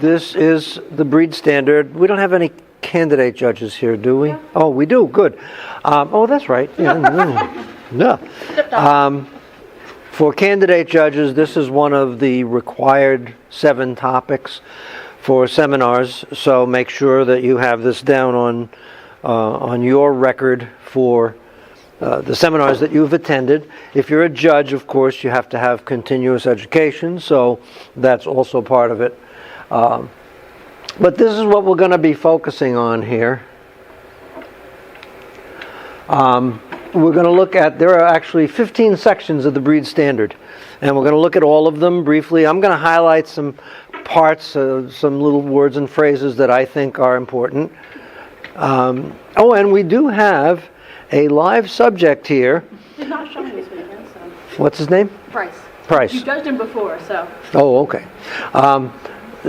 This is the breed standard. We don't have any candidate judges here, do we? Yeah. Oh, we do. Good. Oh, that's right. Yeah. No. For candidate judges, this is one of the required 7 topics for seminars. So make sure that you have this down on your record for the seminars that you've attended. If you're a judge, of course, you have to have continuous education. So that's also part of it. But this is what we're going to be focusing on here. We're going to look at, there are actually 15 sections of the breed standard, and we're going to look at all of them briefly. I'm going to highlight some parts, some little words and phrases that I think are important. Oh, and we do have a live subject here. Did not show me this weekend, so. What's his name? Price. You judged him before, so. Oh, okay.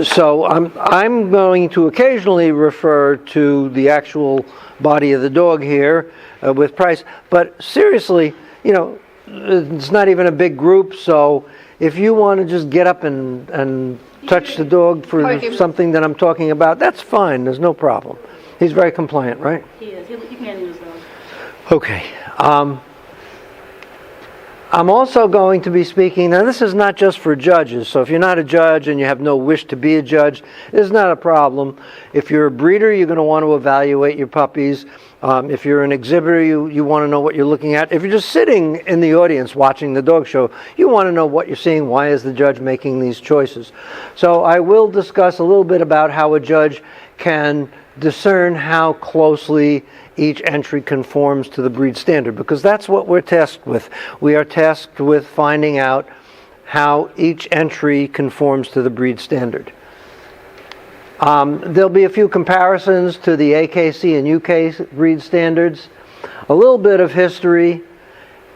So I'm going to occasionally refer to the actual body of the dog here with Price, but seriously, it's not even a big group. So if you want to just get up and touch the dog for something that I'm talking about, that's fine. There's no problem. He's very compliant, right? He is. You can handle his dog. Okay. I'm also going to be speaking, now this is not just for judges, so if you're not a judge and you have no wish to be a judge, it's not a problem. If you're a breeder, you're going to want to evaluate your puppies. If you're an exhibitor, you want to know what you're looking at. If you're just sitting in the audience watching the dog show, you want to know what you're seeing. Why is the judge making these choices? So I will discuss a little bit about how a judge can discern how closely each entry conforms to the breed standard, because that's what we're tasked with. We are tasked with finding out how each entry conforms to the breed standard. There'll be a few comparisons to the AKC and UK breed standards, a little bit of history,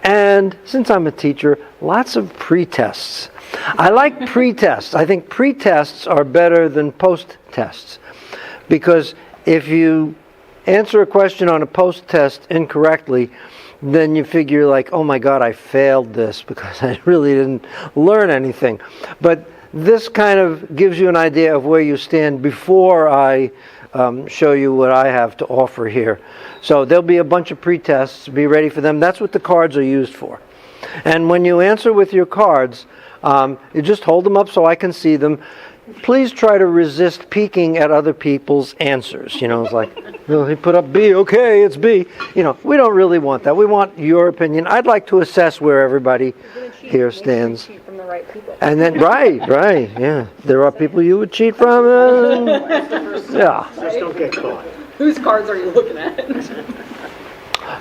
and since I'm a teacher, lots of pre-tests. I like pre-tests. I think pre-tests are better than post-tests, because if you answer a question on a post-test incorrectly, then you figure like, oh my God, I failed this because I really didn't learn anything. But this kind of gives you an idea of where you stand before I show you what I have to offer here. So there'll be a bunch of pre-tests. Be ready for them. That's what the cards are used for. And when you answer with your cards, you just hold them up so I can see them. Please try to resist peeking at other people's answers. It's like, he put up B, okay, it's B. We don't really want that. We want your opinion. I'd like to assess where everybody here stands. Cheat from the right people. And then, right, yeah. There are people you would cheat from. Yeah. Just don't get caught. Whose cards are you looking at?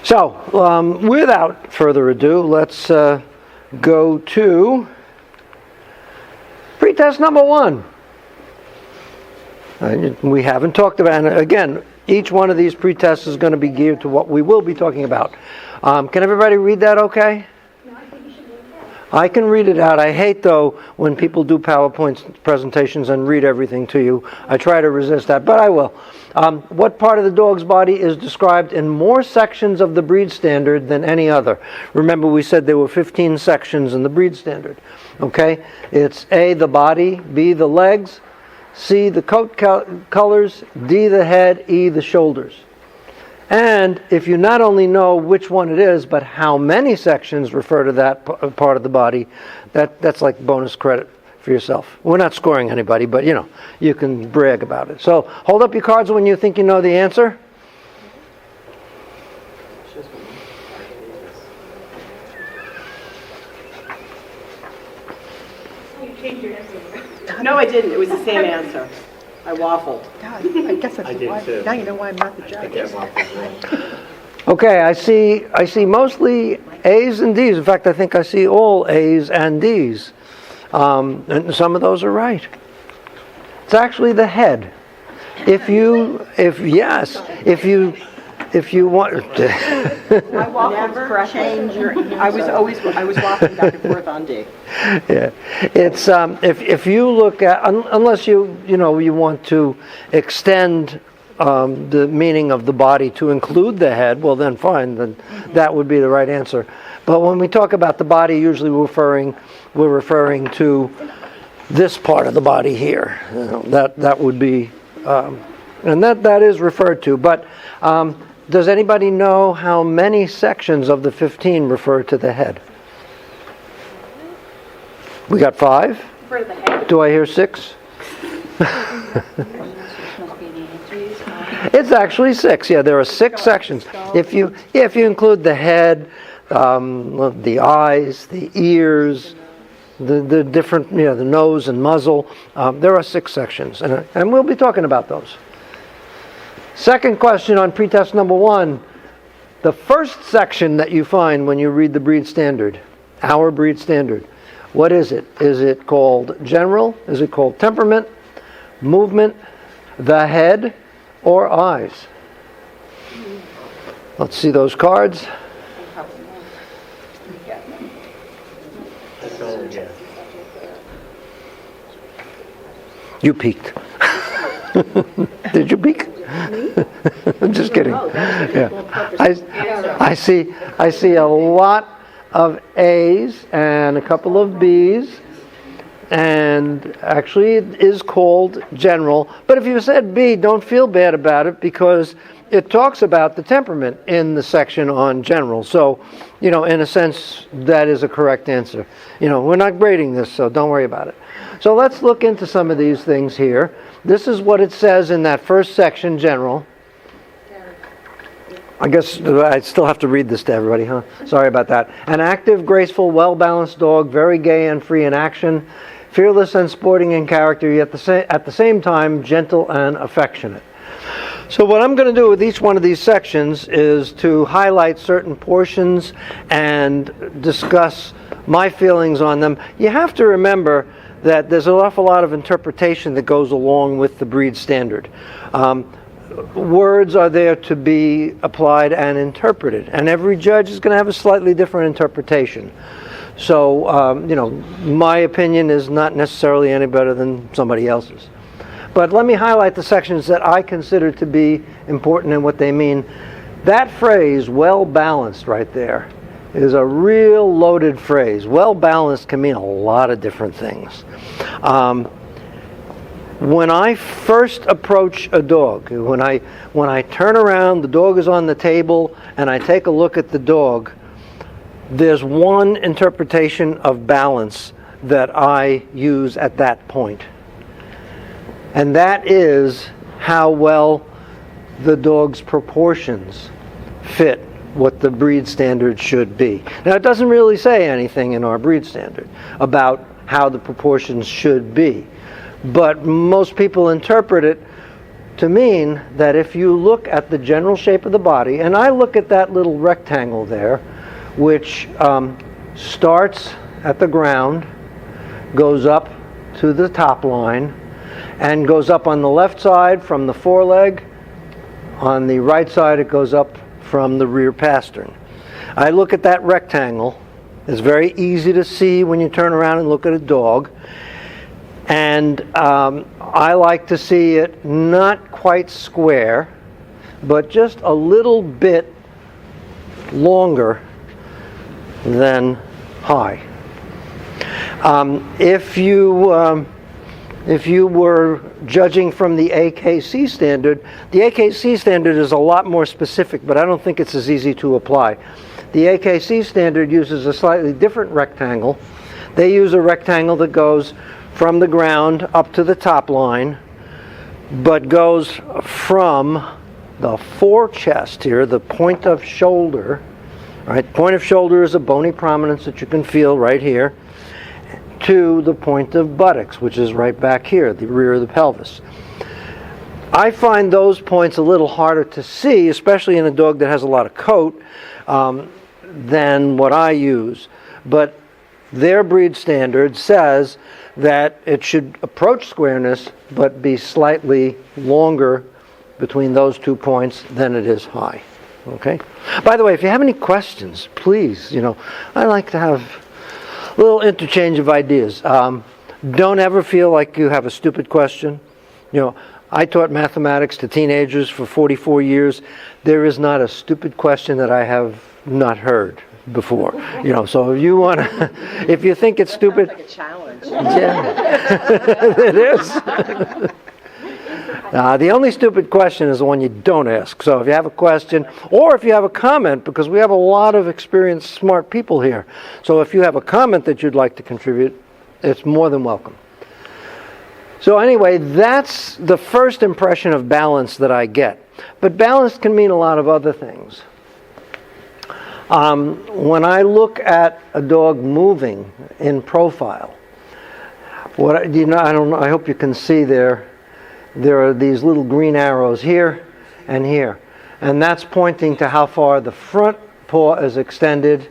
So, without further ado, let's go to pretest number 1. We haven't talked about, and again, each one of these pretests is going to be geared to what we will be talking about. Can everybody read that okay? No, I think you should read it. I can read it out. I hate, though, when people do PowerPoint presentations and read everything to you. I try to resist that, but I will. What part of the dog's body is described in more sections of the breed standard than any other? Remember, we said there were 15 sections in the breed standard. Okay? It's A, the body, B, the legs, C, the coat colors, D, the head, E, the shoulders. And if you not only know which one it is, but how many sections refer to that part of the body, that's like bonus credit for yourself. We're not scoring anybody, but you can brag about it. So hold up your cards when you think you know the answer. No, I didn't. It was the same answer. I waffled. God, I guess I did too. Now you know why I'm not the judge. Okay, I see mostly A's and D's. In fact, I think I see all A's and D's. And some of those are right. It's actually the head. If you want I waffled correctly. Change your answer. I was waffling back and forth on D. Yeah, it's if you look at, unless you want to extend the meaning of the body to include the head, well then fine, then that would be the right answer. But when we talk about the body, usually we're referring to this part of the body here. That would be, and that is referred to. But does anybody know how many sections of the 15 refer to the head? We got 5. For the head. Do I hear 6? It's actually 6. Yeah, there are 6 sections. If you include the head, the eyes, the ears, the different, the nose and muzzle, there are 6 sections, and we'll be talking about those. Second question on pretest number 1: the first section that you find when you read the breed standard, our breed standard, what is it? Is it called general? Is it called temperament, movement, the head, or eyes? Let's see those cards. You peeked. Did you peek? I'm just kidding. Yeah. I see a lot of A's and a couple of B's, and actually it is called general. But if you said B, don't feel bad about it, because it talks about the temperament in the section on general. So, in a sense, that is a correct answer. We're not grading this, so don't worry about it. So let's look into some of these things here. This is what it says in that first section, general. I guess I still have to read this to everybody, huh? Sorry about that. An active, graceful, well-balanced dog, very gay and free in action, fearless and sporting in character, yet at the same time gentle and affectionate. So what I'm going to do with each one of these sections is to highlight certain portions and discuss my feelings on them. You have to remember that there's an awful lot of interpretation that goes along with the breed standard. Words are there to be applied and interpreted, and every judge is going to have a slightly different interpretation. So, my opinion is not necessarily any better than somebody else's. But let me highlight the sections that I consider to be important and what they mean. That phrase, well-balanced, right there, is a real loaded phrase. Well-balanced can mean a lot of different things. When I first approach a dog, when I turn around, the dog is on the table, and I take a look at the dog, there's one interpretation of balance that I use at that point. And that is how well the dog's proportions fit what the breed standard should be. Now, it doesn't really say anything in our breed standard about how the proportions should be. But most people interpret it to mean that if you look at the general shape of the body, and I look at that little rectangle there, which starts at the ground, goes up to the top line, and goes up on the left side from the foreleg. On the right side, it goes up from the rear pastern. I look at that rectangle. It's very easy to see when you turn around and look at a dog. And I like to see it not quite square, but just a little bit longer than high. If you were judging from the AKC standard, the AKC standard is a lot more specific, but I don't think it's as easy to apply. The AKC standard uses a slightly different rectangle. They use a rectangle that goes from the ground up to the top line, but goes from the forechest here, the point of shoulder, right? Point of shoulder is a bony prominence that you can feel right here, to the point of buttocks, which is right back here, the rear of the pelvis. I find those points a little harder to see, especially in a dog that has a lot of coat, than what I use. But their breed standard says that it should approach squareness, but be slightly longer between those 2 points than it is high. Okay? By the way, if you have any questions, please, I like to have a little interchange of ideas. Don't ever feel like you have a stupid question. I taught mathematics to teenagers for 44 years. There is not a stupid question that I have not heard before. So if you want to, if you think it's stupid, Like a challenge. Yeah, it is. The only stupid question is the one you don't ask. So if you have a question, or if you have a comment, because we have a lot of experienced, smart people here. So if you have a comment that you'd like to contribute, it's more than welcome. So anyway, that's the first impression of balance that I get. But balance can mean a lot of other things. When I look at a dog moving in profile, I don't know, I hope you can see there are these little green arrows here and here. And that's pointing to how far the front paw is extended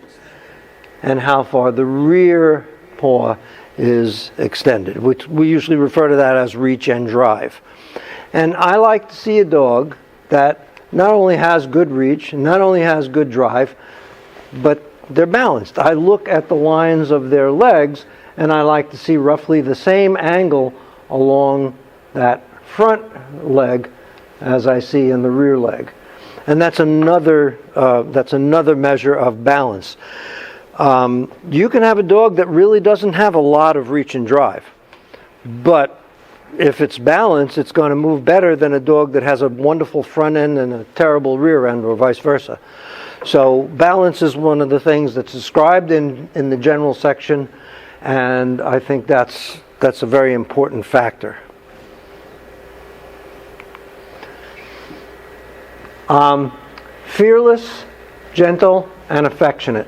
and how far the rear paw is extended, which we usually refer to that as reach and drive. And I like to see a dog that not only has good reach, not only has good drive, but they're balanced. I look at the lines of their legs, and I like to see roughly the same angle along that front leg as I see in the rear leg. And that's another measure of balance. You can have a dog that really doesn't have a lot of reach and drive, but if it's balanced, it's going to move better than a dog that has a wonderful front end and a terrible rear end, or vice versa. So balance is one of the things that's described in the general section, and I think that's a very important factor. Fearless, gentle, and affectionate.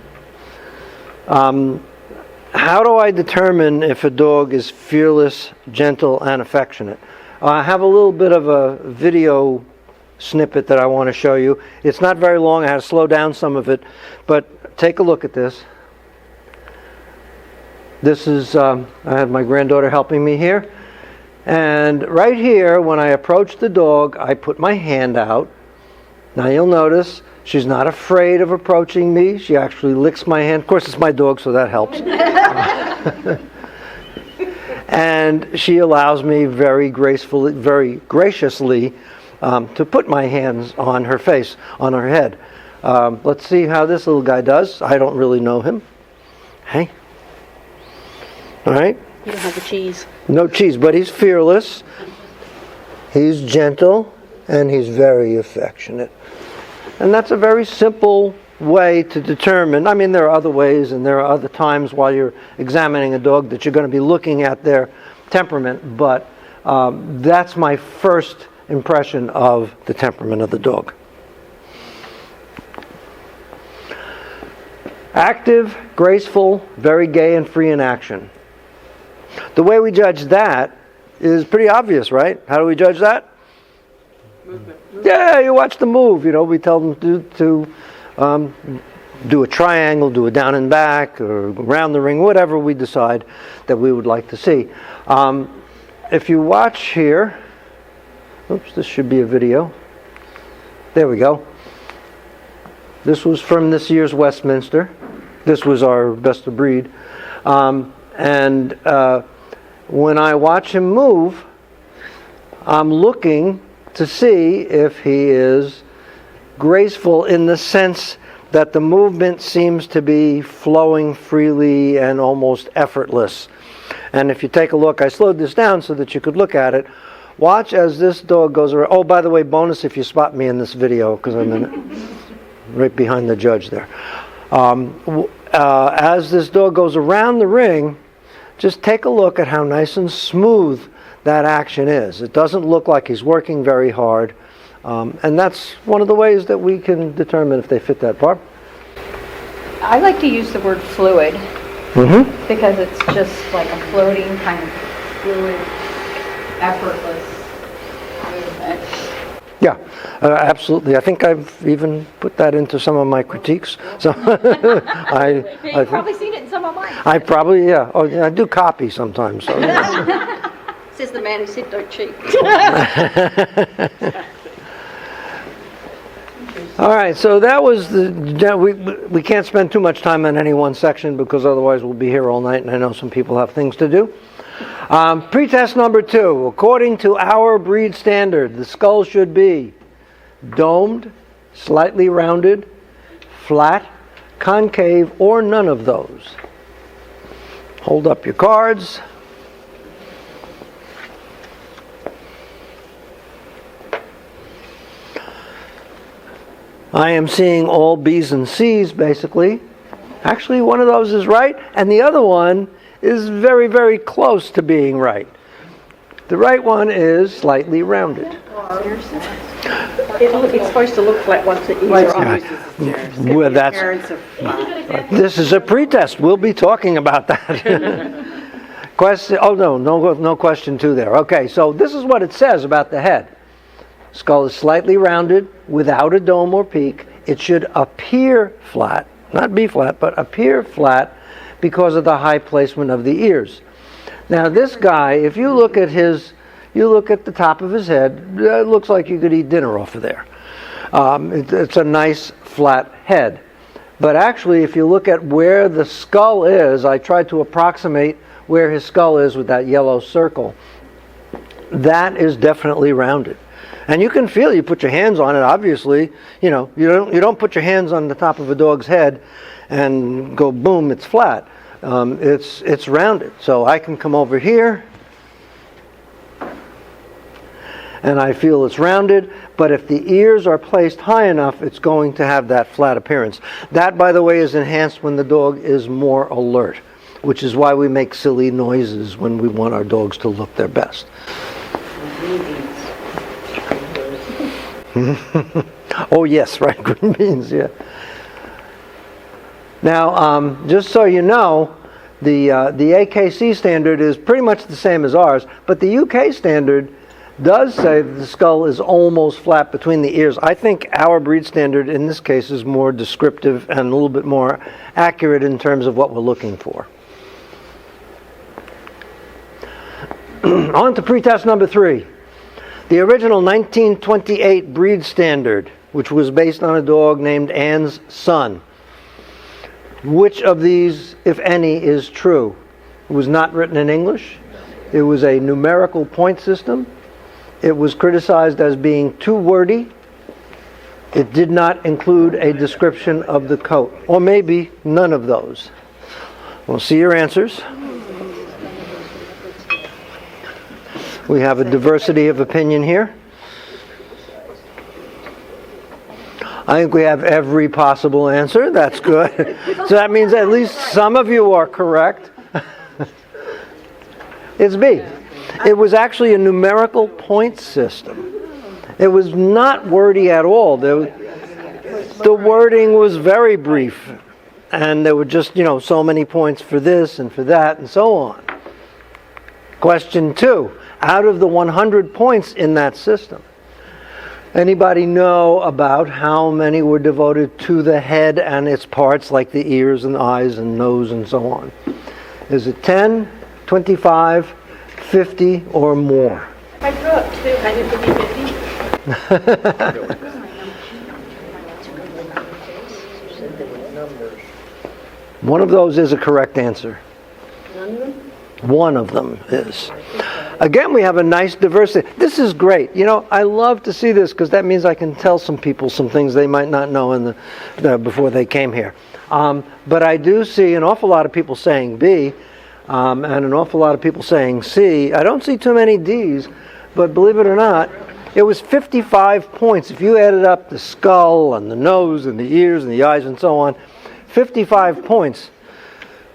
How do I determine if a dog is fearless, gentle, and affectionate? I have a little bit of a video snippet that I want to show you. It's not very long. I had to slow down some of it, but take a look at this. This is, I had my granddaughter helping me here. And right here, when I approach the dog, I put my hand out. Now you'll notice she's not afraid of approaching me. She actually licks my hand. Of course, it's my dog, so that helps. And she allows me very gracefully, very graciously to put my hands on her face, on her head. Let's see how this little guy does. I don't really know him. Hey. All right. You don't have the cheese. No cheese, but he's fearless. He's gentle, and he's very affectionate. And that's a very simple way to determine. I mean, there are other ways, and there are other times while you're examining a dog that you're going to be looking at their temperament, but that's my first impression of the temperament of the dog. Active, graceful, very gay and free in action. The way we judge that is pretty obvious, right? How do we judge that? Movement. Yeah, you watch the move. You know, we tell them to do a triangle, do a down and back, or around the ring, whatever we decide that we would like to see. If you watch here, oops, this should be a video. There we go. This was from this year's Westminster. This was our best of breed. And when I watch him move, I'm looking to see if he is graceful in the sense that the movement seems to be flowing freely and almost effortless. And if you take a look, I slowed this down so that you could look at it. Watch as this dog goes around. Oh, by the way, bonus if you spot me in this video, because I'm in right behind the judge there. As this dog goes around the ring, just take a look at how nice and smooth that action is. It doesn't look like he's working very hard. And that's one of the ways that we can determine if they fit that part. I like to use the word fluid Mm-hmm. because it's just like a floating kind of fluid, effortless movement. Yeah, absolutely. I think I've even put that into some of my critiques. So You've probably seen it in some of mine. I probably, yeah. Oh, yeah, I do copy sometimes. So, yeah. Says the man who sipped our cheek. All right, so that was we can't spend too much time on any one section because otherwise we'll be here all night, and I know some people have things to do. Pretest number 2. According to our breed standard, the skull should be domed, slightly rounded, flat, concave, or none of those. Hold up your cards. I am seeing all B's and C's, basically. Actually, one of those is right, and the other one is very, very close to being right. The right one is slightly rounded. It's supposed to look flat once the ears are on. Well, that's, Parents of this is a pretest. We'll be talking about that. Question? Oh, no question 2 there. Okay, so this is what it says about the head. Skull is slightly rounded, without a dome or peak. It should appear flat, not be flat, but appear flat because of the high placement of the ears. Now this guy, if you look at the top of his head, it looks like you could eat dinner off of there. It's a nice flat head. But actually, if you look at where the skull is, I tried to approximate where his skull is with that yellow circle. That is definitely rounded. And you can feel, you put your hands on it, obviously, you don't put your hands on the top of a dog's head and go boom, it's flat. It's rounded. So I can come over here and I feel it's rounded, but if the ears are placed high enough, it's going to have that flat appearance. That, by the way, is enhanced when the dog is more alert, which is why we make silly noises when we want our dogs to look their best. Oh yes, right, green beans, yeah. Now, just so you know, the AKC standard is pretty much the same as ours, but the UK standard does say that the skull is almost flat between the ears. I think our breed standard in this case is more descriptive and a little bit more accurate in terms of what we're looking for. On to pretest number 3. The original 1928 breed standard, which was based on a dog named Anne's Son. Which of these, if any, is true? It was not written in English. It was a numerical point system. It was criticized as being too wordy. It did not include a description of the coat. Or maybe none of those. We'll see your answers. We have a diversity of opinion here. I think we have every possible answer. That's good. So that means at least some of you are correct. It's B. It was actually a numerical point system. It was not wordy at all. The wording was very brief. And there were just, so many points for this and for that and so on. Question 2. Out of the 100 points in that system, anybody know about how many were devoted to the head and its parts, like the ears and eyes and nose and so on? Is it 10, 25, 50, or more? I drew up 2. I didn't give me 50. One of those is a correct answer. None of them? One of them is. Again, we have a nice diversity. This is great. I love to see this because that means I can tell some people some things they might not know before they came here. But I do see an awful lot of people saying B and an awful lot of people saying C. I don't see too many D's, but believe it or not, it was 55 points. If you added up the skull and the nose and the ears and the eyes and so on, 55 points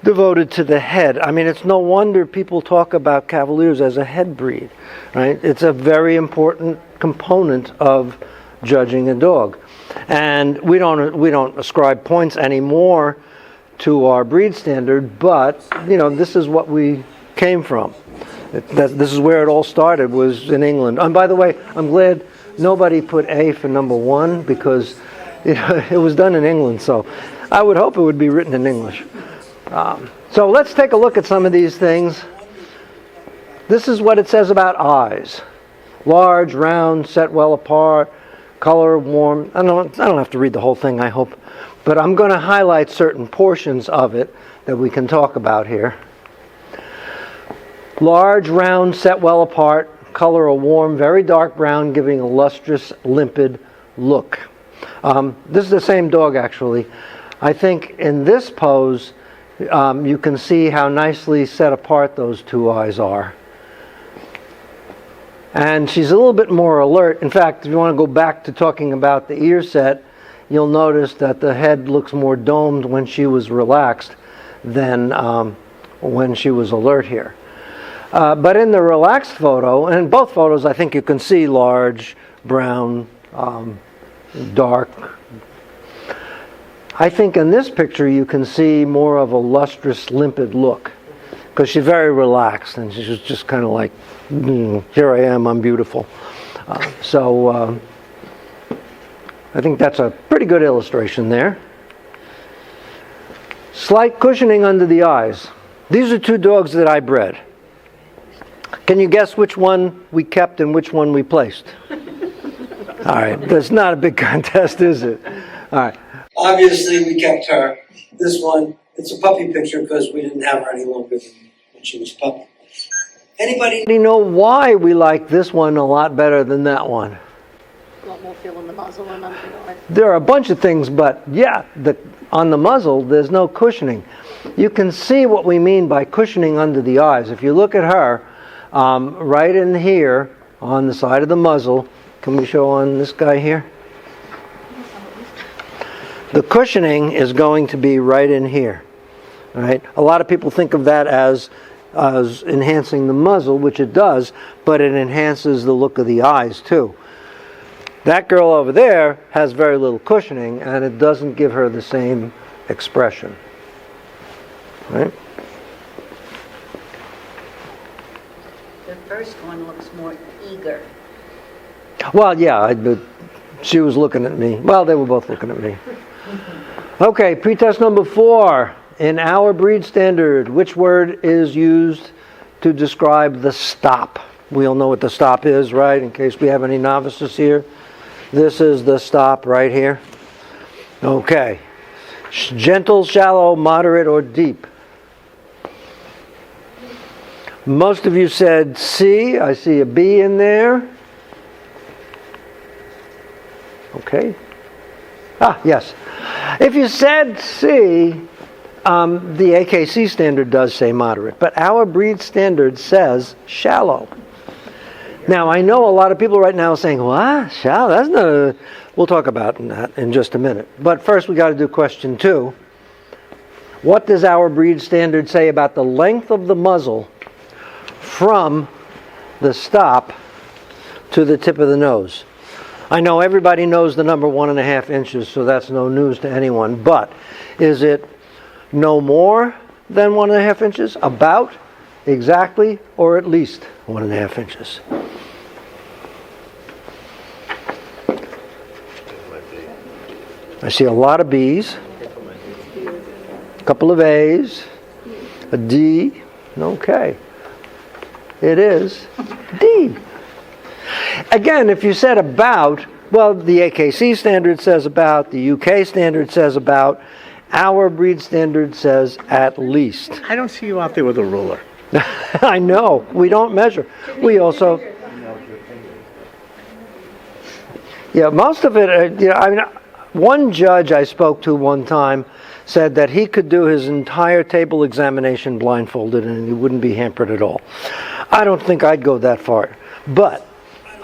devoted to the head. I mean, it's no wonder people talk about Cavaliers as a head breed, right? It's a very important component of judging a dog. And we don't ascribe points anymore to our breed standard, but, this is what we came from. This is where it all started, was in England. And by the way, I'm glad nobody put A for number 1 because it was done in England, so I would hope it would be written in English. So let's take a look at some of these things. This is what it says about eyes. Large, round, set well apart, color warm. I don't have to read the whole thing, I hope. But I'm going to highlight certain portions of it that we can talk about here. Large, round, set well apart, color a warm, very dark brown, giving a lustrous, limpid look. This is the same dog, actually. I think in this pose, you can see how nicely set apart those two eyes are. And she's a little bit more alert. In fact, if you want to go back to talking about the ear set, you'll notice that the head looks more domed when she was relaxed than when she was alert here. But in the relaxed photo, and in both photos I think you can see large, brown, dark. I think in this picture you can see more of a lustrous, limpid look, because she's very relaxed and she's just kind of like, here I am, I'm beautiful. So I think that's a pretty good illustration there. Slight cushioning under the eyes. These are two dogs that I bred. Can you guess which one we kept and which one we placed? All right, that's not a big contest, is it? All right. Obviously, we kept her. This one, it's a puppy picture because we didn't have her any longer than when she was puppy. Anybody know why we like this one a lot better than that one? A lot more feel in the muzzle and under the eyes. There are a bunch of things, but yeah, on the muzzle, there's no cushioning. You can see what we mean by cushioning under the eyes. If you look at her, right in here on the side of the muzzle, can we show on this guy here? The cushioning is going to be right in here. All right? A lot of people think of that as enhancing the muzzle, which it does, but it enhances the look of the eyes too. That girl over there has very little cushioning, and it doesn't give her the same expression. Right? The first one looks more eager. Well, yeah, she was looking at me. Well, they were both looking at me. Okay, pretest number 4. In our breed standard, which word is used to describe the stop? We all know what the stop is, right? In case we have any novices here. This is the stop right here. Okay. Gentle, shallow, moderate, or deep? Most of you said C. I see a B in there. Okay. Yes. If you said C, the AKC standard does say moderate, but our breed standard says shallow. Now, I know a lot of people right now are saying, what? Shallow? That's not a... We'll talk about that in just a minute. But first, we got to do question 2. What does our breed standard say about the length of the muzzle from the stop to the tip of the nose? I know everybody knows the number 1.5 inches, so that's no news to anyone. But is it no more than 1.5 inches? About? Exactly? Or at least 1.5 inches? I see a lot of B's, a couple of A's, a D. Okay. It is D. Again, if you said about, well, the AKC standard says about, the UK standard says about, our breed standard says at least. I don't see you out there with a ruler. I know, we don't measure. We also, yeah, most of it, I mean, one judge I spoke to one time said that he could do his entire table examination blindfolded and he wouldn't be hampered at all. I don't think I'd go that far. But,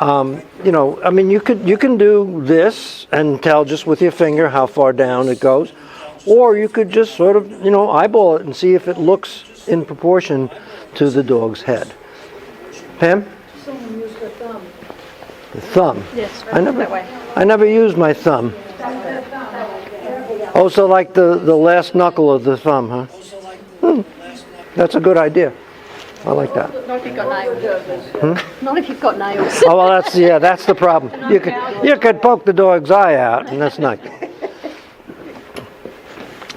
you know, I mean, you can do this and tell just with your finger how far down it goes. Or you could just sort of, you know, eyeball it and see if it looks in proportion to the dog's head. Pam? Someone used the thumb. The thumb. Yes, I never used my thumb. Oh, so like the last knuckle of the thumb, huh? That's a good idea. I like that. Not if you've got nails. Not if you've got nails. Oh, well, that's the problem. You could poke the dog's eye out, and that's nice.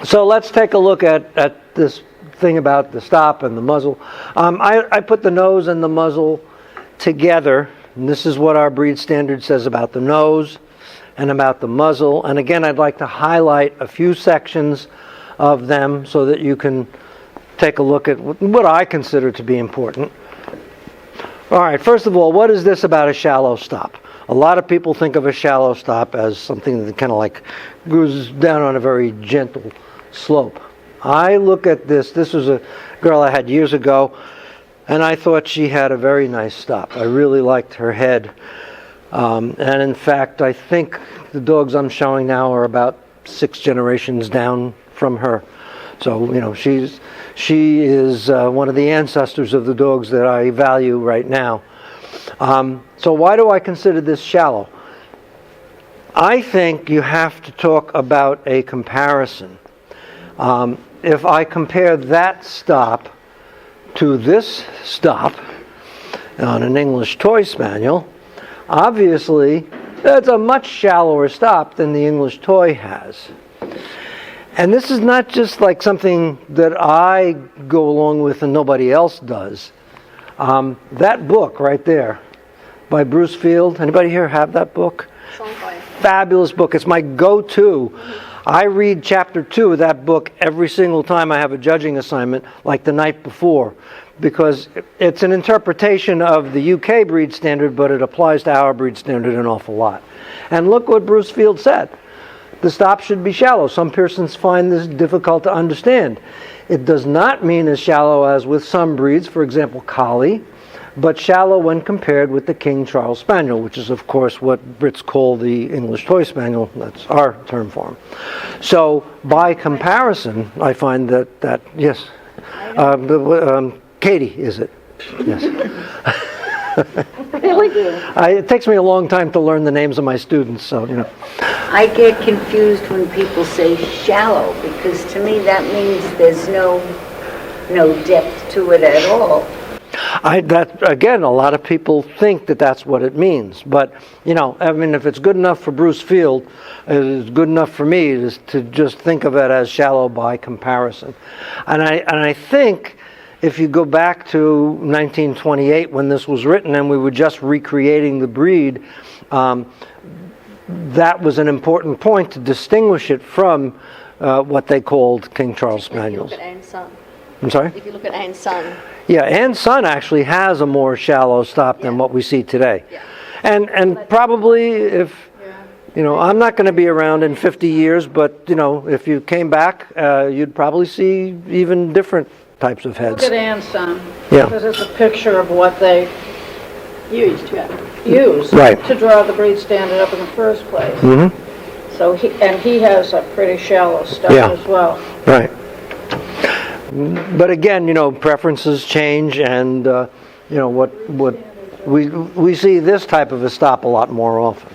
So let's take a look at this thing about the stop and the muzzle. I put the nose and the muzzle together, and this is what our breed standard says about the nose and about the muzzle. And again, I'd like to highlight a few sections of them so that you can take a look at what I consider to be important. All right, first of all, what is this about a shallow stop? A lot of people think of a shallow stop as something that kind of like goes down on a very gentle slope. I look at this was a girl I had years ago, and I thought she had a very nice stop. I really liked her head. And in fact, I think the dogs I'm showing now are about 6 generations down from her. So, she is one of the ancestors of the dogs that I value right now. So why do I consider this shallow? I think you have to talk about a comparison. If I compare that stop to this stop on an English Toy Spaniel, obviously that's a much shallower stop than the English Toy has. And this is not just like something that I go along with and nobody else does. That book right there by Bruce Field, anybody here have that book? Fabulous book. It's my go-to. I read chapter 2 of that book every single time I have a judging assignment, like the night before, because it's an interpretation of the UK breed standard, but it applies to our breed standard an awful lot. And look what Bruce Field said. The stop should be shallow. Some persons find this difficult to understand. It does not mean as shallow as with some breeds, for example, Collie, but shallow when compared with the King Charles Spaniel, which is, of course, what Brits call the English Toy Spaniel. That's our term for him. So, by comparison, I find that yes, Katie, is it? Yes. Really do. It takes me a long time to learn the names of my students, so, I get confused when people say shallow, because to me that means there's no depth to it at all. Again, a lot of people think that that's what it means. But, if it's good enough for Bruce Field, it's good enough for me to just think of it as shallow by comparison. And I think if you go back to 1928 when this was written and we were just recreating the breed, that was an important point to distinguish it from what they called King Charles Spaniels. If you look at Anne's son. I'm sorry? If you look at Anne's son. Yeah, Anne's son actually has a more shallow stop than what we see today. Yeah. And probably if, I'm not going to be around in 50 years, but, if you came back, you'd probably see even different types of heads. Look at Ann's son. Yeah. This is a picture of what they Used. Right. to draw the breed standard up in the first place. Mm-hmm. So he has a pretty shallow stop Yeah. as well. Right. But again, preferences change, and what we see this type of a stop a lot more often.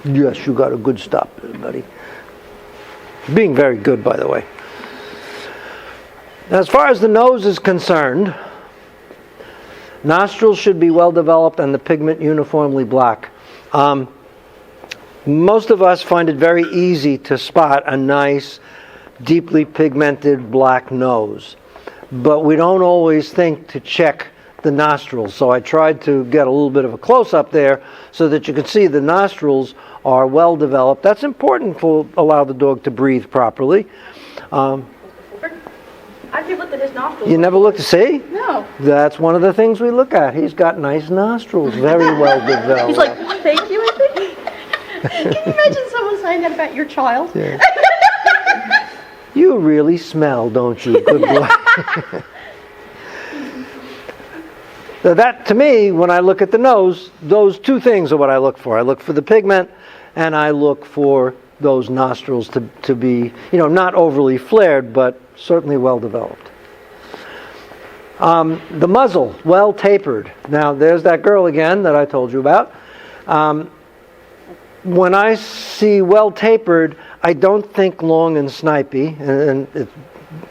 Yes, you got a good stop, buddy. Being very good, by the way. As far as the nose is concerned, nostrils should be well developed and the pigment uniformly black. Most of us find it very easy to spot a nice, deeply pigmented black nose, but we don't always think to check the nostrils. So I tried to get a little bit of a close-up there so that you can see the nostrils are well developed. That's important to allow the dog to breathe properly. I did look at his nostrils. You never look to see? No. That's one of the things we look at. He's got nice nostrils, very well developed. He's like, thank you, I think. Can you imagine someone saying that about your child? Yeah. You really smell, don't you? Good boy. So that, to me, when I look at the nose, those two things are what I look for. I look for the pigment, and I look for those nostrils to be, not overly flared, but certainly well developed. The muzzle, well tapered. Now, there's that girl again that I told you about. When I see well tapered, I don't think long and snipey, and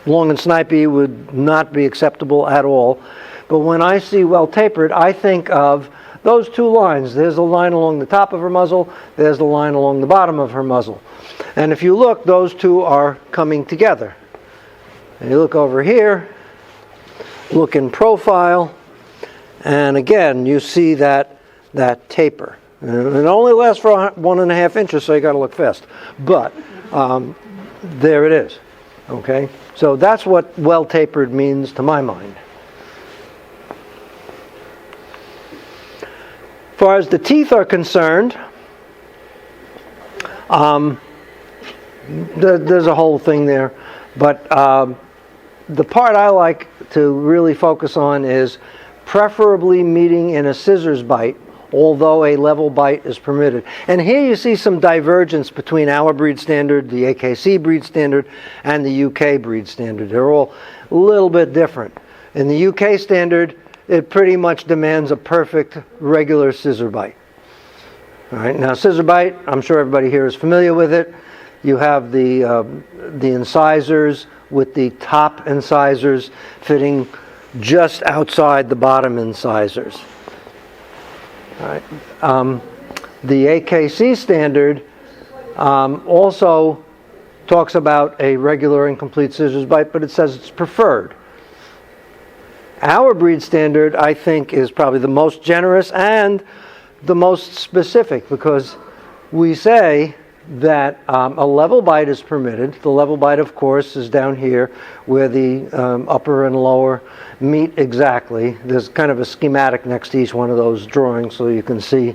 long and snipey would not be acceptable at all. But when I see well tapered, I think of those two lines. There's a line along the top of her muzzle, there's the line along the bottom of her muzzle. And if you look, those two are coming together. And you look over here, look in profile, and again, you see that taper. And it only lasts for 1.5 inches, so you got to look fast. But there it is. Okay? So that's what well tapered means to my mind. As far as the teeth are concerned, there's a whole thing there. But the part I like to really focus on is preferably meeting in a scissors bite, although a level bite is permitted. And here you see some divergence between our breed standard, the AKC breed standard, and the UK breed standard. They're all a little bit different. In the UK standard, it pretty much demands a perfect regular scissor bite. All right, now scissor bite, I'm sure everybody here is familiar with it. You have the incisors with the top incisors fitting just outside the bottom incisors. All right. The AKC standard also talks about a regular and complete scissors bite, but it says it's preferred. Our breed standard, I think, is probably the most generous and the most specific, because we say that a level bite is permitted. The level bite, of course, is down here where the upper and lower meet exactly. There's kind of a schematic next to each one of those drawings so you can see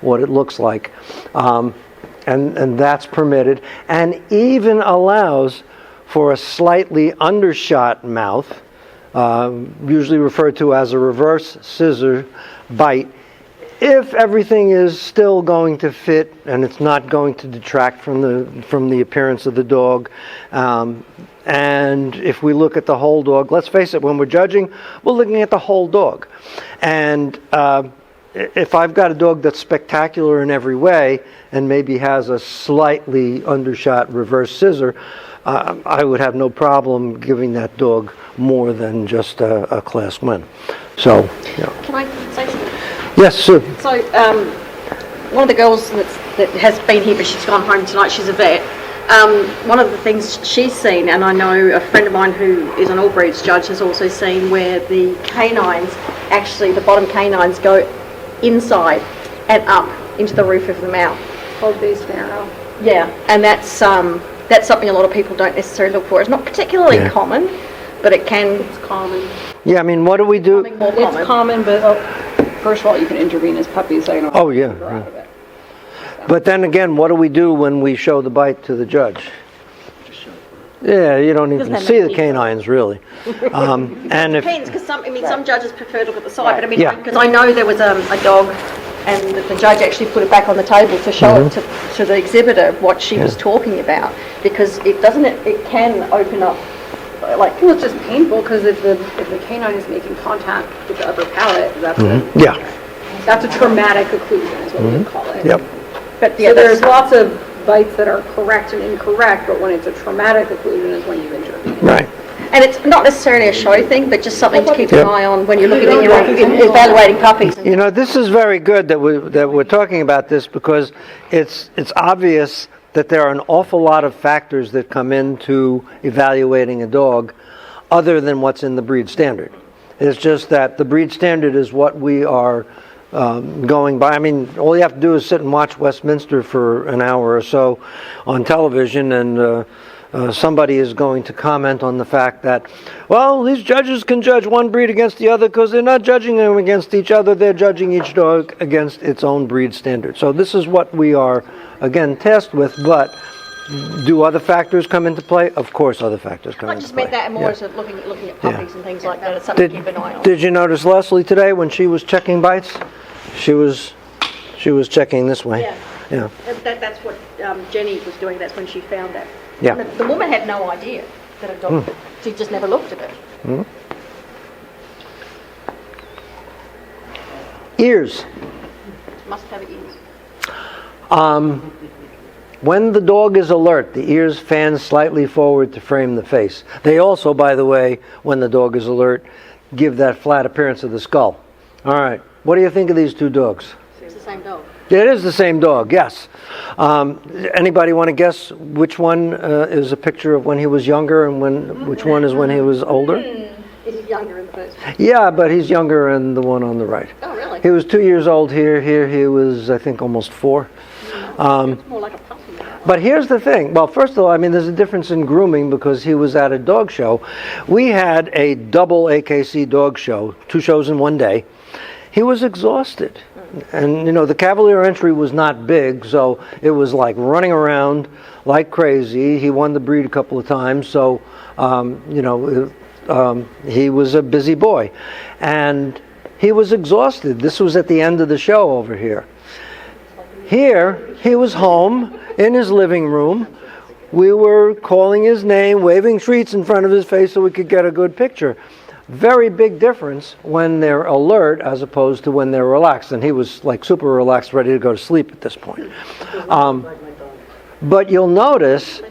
what it looks like. And that's permitted, and even allows for a slightly undershot mouth, usually referred to as a reverse scissor bite, if everything is still going to fit and it's not going to detract from the appearance of the dog. And if we look at the whole dog, let's face it, when we're judging, we're looking at the whole dog. And if I've got a dog that's spectacular in every way and maybe has a slightly undershot reverse scissor, I would have no problem giving that dog more than just a class win. So, yeah. Can I say something? Yes, sir. So, one of the girls that has been here, but she's gone home tonight, she's a vet. One of the things she's seen, and I know a friend of mine who is an all breeds judge has also seen, where the canines, actually the bottom canines go inside and up into the roof of the mouth. Old base narrow. Yeah, and that's something a lot of people don't necessarily look for. It's not particularly common, but it can. It's common. Yeah, I mean, what do we do? More common. It's common, but first of all, you can intervene as puppies, so you don't Oh, have yeah, to grow out of it. But then again, what do we do when we show the bite to the judge? Yeah, you don't even see the canines, really. And if Depends, because some judges prefer to look at the side, but I mean, Yeah. because I know there was a dog, and the judge actually put it back on the table to show it to the exhibitor what she was talking about, because it can open up, like, Well, it's just painful because if the canine is making contact with the upper palate, that's a traumatic occlusion is what we would call it. Yep. but So yeah, there's lots of bites that are correct and incorrect, but when it's a traumatic occlusion is when you intervene. Right. and it's not necessarily a show thing, but just something to keep an eye on when you're looking at your evaluating puppies. You know, this is very good that we're talking about this, because it's obvious that there are an awful lot of factors that come into evaluating a dog other than what's in the breed standard. It's just that the breed standard is what we are going by. I mean, all you have to do is sit and watch Westminster for an hour or so on television, and somebody is going to comment on the fact that, well, these judges can judge one breed against the other because they're not judging them against each other, they're judging each dog against its own breed standard. So this is what we are, again, tasked with, but do other factors come into play? Of course other factors come I into just play. meant that more as looking at puppies and things like that. It's something to keep an eye on. Did you notice Leslie today when she was checking bites? She was checking this way. Yeah. That's what Jenny was doing. That's when she found that. Yeah. And the woman had no idea that a dog. She just never looked at it. Ears. Must have ears. When the dog is alert, the ears fan slightly forward to frame the face. They also, by the way, when the dog is alert, give that flat appearance of the skull. All right. What do you think of these two dogs? It's the same dog. It is the same dog, yes. Anybody want to guess which one is a picture of when he was younger and which one is when he was older? He's younger in the first one. Yeah, but he's younger in the one on the right. Oh, really? He was 2 years old here. Here he was, I think, almost 4. It's more like a puppy. But here's the thing. Well, first of all, I mean, there's a difference in grooming because he was at a dog show. We had a double AKC dog show, 2 shows in one day. he was exhausted. And, the Cavalier entry was not big, so it was like running around like crazy. He won the breed a couple of times, so, he was a busy boy. And he was exhausted. This was at the end of the show over here. Here, he was home in his living room. We were calling his name, waving treats in front of his face so we could get a good picture. Very big difference when they're alert as opposed to when they're relaxed. And he was like super relaxed, ready to go to sleep at this point. But you'll notice,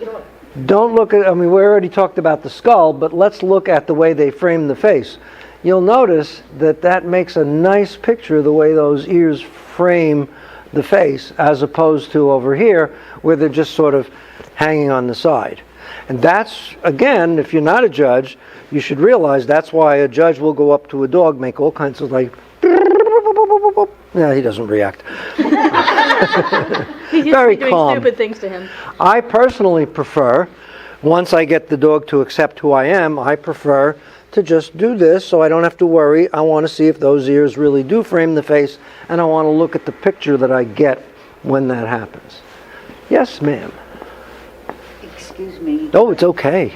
don't look at, we already talked about the skull, but let's look at the way they frame the face. You'll notice that makes a nice picture the way those ears frame the face as opposed to over here where they're just sort of hanging on the side. And that's, again, if you're not a judge, you should realize that's why a judge will go up to a dog, make all kinds of like, yeah, he doesn't react. He's used Very to doing calm. stupid things to him. I personally prefer, once I get the dog to accept who I am, I prefer to just do this so I don't have to worry. I want to see if those ears really do frame the face, and I want to look at the picture that I get when that happens. Yes, ma'am. Excuse me, Oh, it's okay.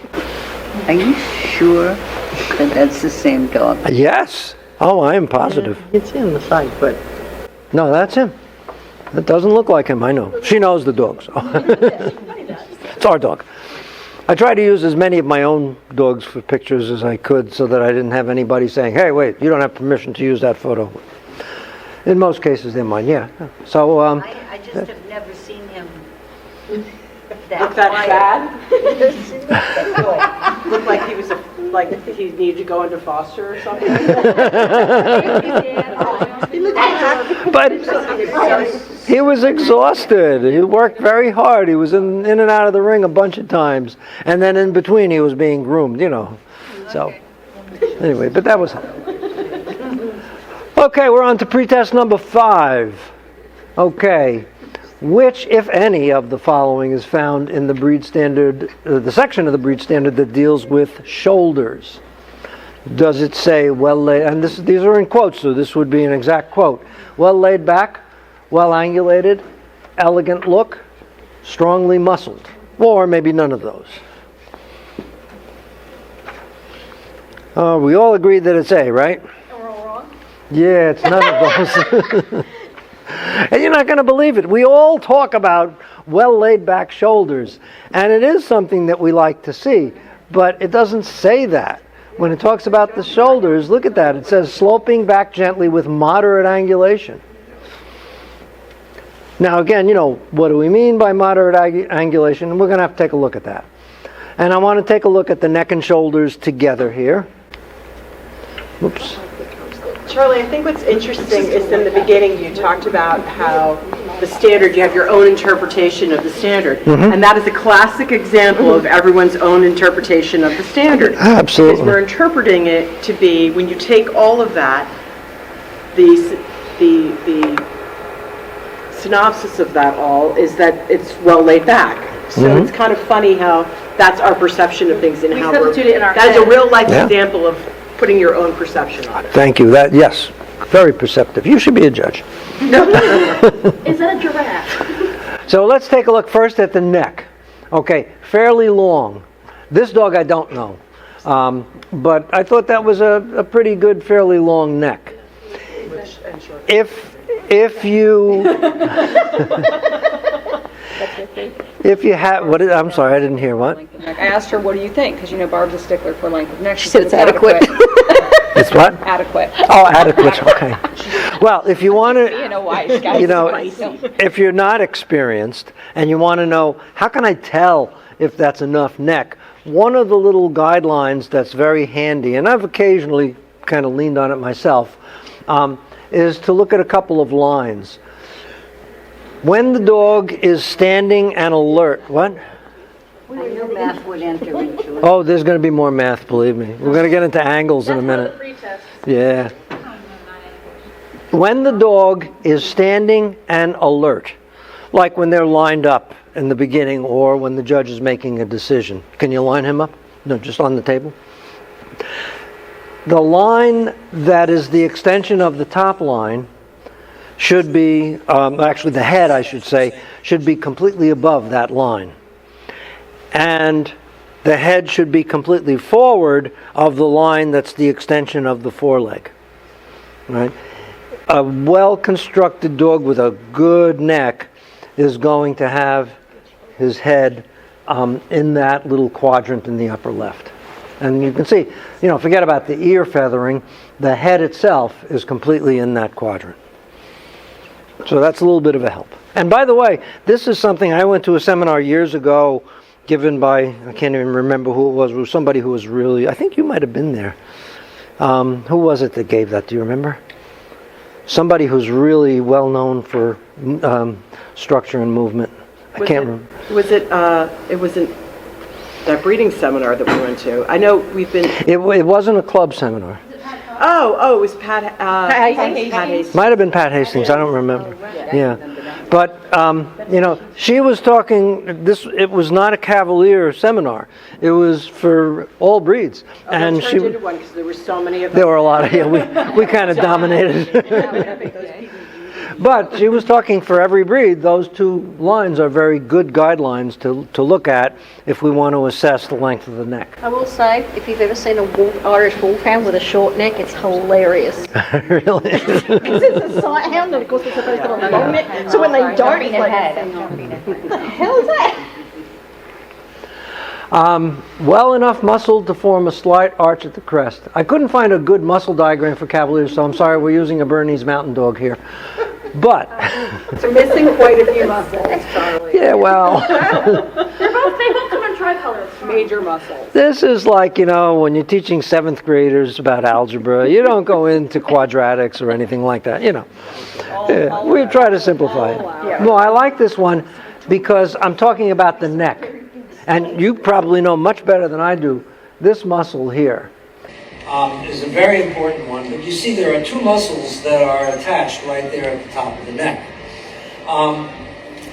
are you sure that that's the same dog? Yes. Oh, I am positive. It's in the side, but No, that's him. It doesn't look like him, I know. She knows the dog, so. It's our dog. I tried to use as many of my own dogs for pictures as I could so that I didn't have anybody saying, hey, wait, you don't have permission to use that photo. In most cases, they're mine, yeah. So, I just have never seen him that bad? Looked like he was like he needed to go into foster or something. but he was exhausted. He worked very hard. He was in and out of the ring a bunch of times. And then in between, he was being groomed, So, anyway, but that was... Okay, we're on to pretest number 5. Okay. Which, if any, of the following is found in the breed standard, the section of the breed standard that deals with shoulders? Does it say well laid, and these are in quotes, so this would be an exact quote, well laid back, well angulated, elegant look, strongly muscled, or maybe none of those? We all agree that it's A, right? We're all wrong. Yeah, it's none of those. And you're not going to believe it. We all talk about well laid back shoulders, and it is something that we like to see, but it doesn't say that. When it talks about the shoulders, look at that. It says sloping back gently with moderate angulation. Now again, what do we mean by moderate angulation? We're going to have to take a look at that. And I want to take a look at the neck and shoulders together here. Oops. Charlie, I think what's interesting is in the beginning you talked about how the standard, you have your own interpretation of the standard. And that is a classic example of everyone's own interpretation of the standard. Absolutely. Because we're interpreting it to be, when you take all of that, the synopsis of that all is that it's well laid back. So it's kind of funny how that's our perception of things and how substitute it in our that is a head. real life example of putting your own perception on it. Thank you. Yes, very perceptive. You should be a judge. Is that a giraffe? So let's take a look first at the neck. Okay, fairly long. This dog I don't know, but I thought that was a pretty good, fairly long neck. If you have I'm sorry, I didn't hear what. I asked her, what do you think? Because Barb's a stickler for length of neck. She said it's adequate. It's what? Adequate. Oh, adequate. Okay. Well, if you want to, You know why, guys. if you're not experienced and you want to know, how can I tell if that's enough neck? One of the little guidelines that's very handy, and I've occasionally kind of leaned on it myself, is to look at a couple of lines. When the dog is standing and alert, what? I knew math would enter into it. Oh, there's going to be more math, believe me. We're going to get into angles in a minute. Yeah. When the dog is standing and alert, like when they're lined up in the beginning or when the judge is making a decision. Can you line him up? No, just on the table. The line that is the extension of the top line should be, actually the head, I should say, should be completely above that line. And the head should be completely forward of the line that's the extension of the foreleg. Right? A well-constructed dog with a good neck is going to have his head in that little quadrant in the upper left. And you can see, forget about the ear feathering, the head itself is completely in that quadrant. So that's a little bit of a help. And by the way, this is something I went to a seminar years ago given by, I can't even remember who it was somebody who was really, I think you might have been there. Who was it that gave that? Do you remember? Somebody who's really well known for structure and movement. I can't remember. Was it, it wasn't that breeding seminar that we went to? I know we've been... It wasn't a club seminar. Oh, it was Pat Hastings. Might have been Pat Hastings, I don't remember. Yeah. But, she was talking, it was not a Cavalier seminar. It was for all breeds. And she did one because there were so many of them. There were a lot of, we kind of dominated. But she was talking for every breed. Those two lines are very good guidelines to look at if we want to assess the length of the neck. I will say, if you've ever seen Irish Wolfhound with a short neck, it's hilarious. Really? Because it's a sight hound, and of course they're supposed to have a long neck, so when they don't, it's like, what the hell is that? Well enough muscled to form a slight arch at the crest. I couldn't find a good muscle diagram for Cavaliers, so I'm sorry we're using a Bernese Mountain Dog here. But So missing quite a few muscles, Charlie. yeah, well, They both come in tricolors. Major muscles. this is like, when you're teaching 7th graders about algebra, you don't go into quadratics or anything like that, Yeah, we try to simplify it. No, I like this one because I'm talking about the neck. And you probably know much better than I do, this muscle here is a very important one. But you see there are two muscles that are attached right there at the top of the neck.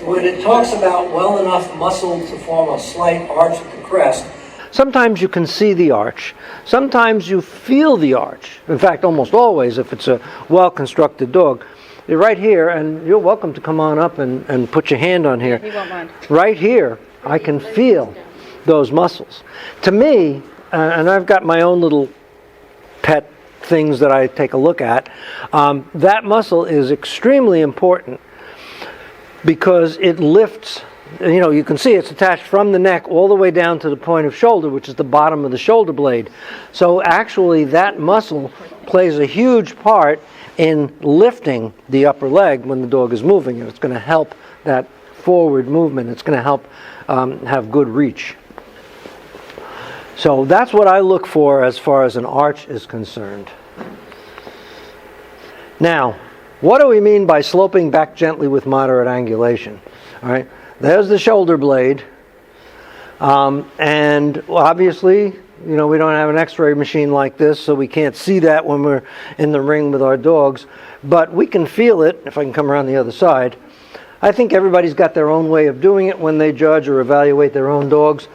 When it talks about well enough muscle to form a slight arch at the crest, sometimes you can see the arch. Sometimes you feel the arch. In fact, almost always, if it's a well-constructed dog. You're right here, and you're welcome to come on up and put your hand on here. He won't mind. Right here, I can feel those muscles. To me, and I've got my own little pet things that I take a look at, that muscle is extremely important because it lifts, you can see it's attached from the neck all the way down to the point of shoulder, which is the bottom of the shoulder blade. So actually that muscle plays a huge part in lifting the upper leg when the dog is moving, and it's going to help that forward movement. It's going to help have good reach. So that's what I look for as far as an arch is concerned. Now, what do we mean by sloping back gently with moderate angulation? All right, there's the shoulder blade, and obviously, we don't have an x-ray machine like this, so we can't see that when we're in the ring with our dogs, but we can feel it. If I can come around the other side. I think everybody's got their own way of doing it when they judge or evaluate their own dogs.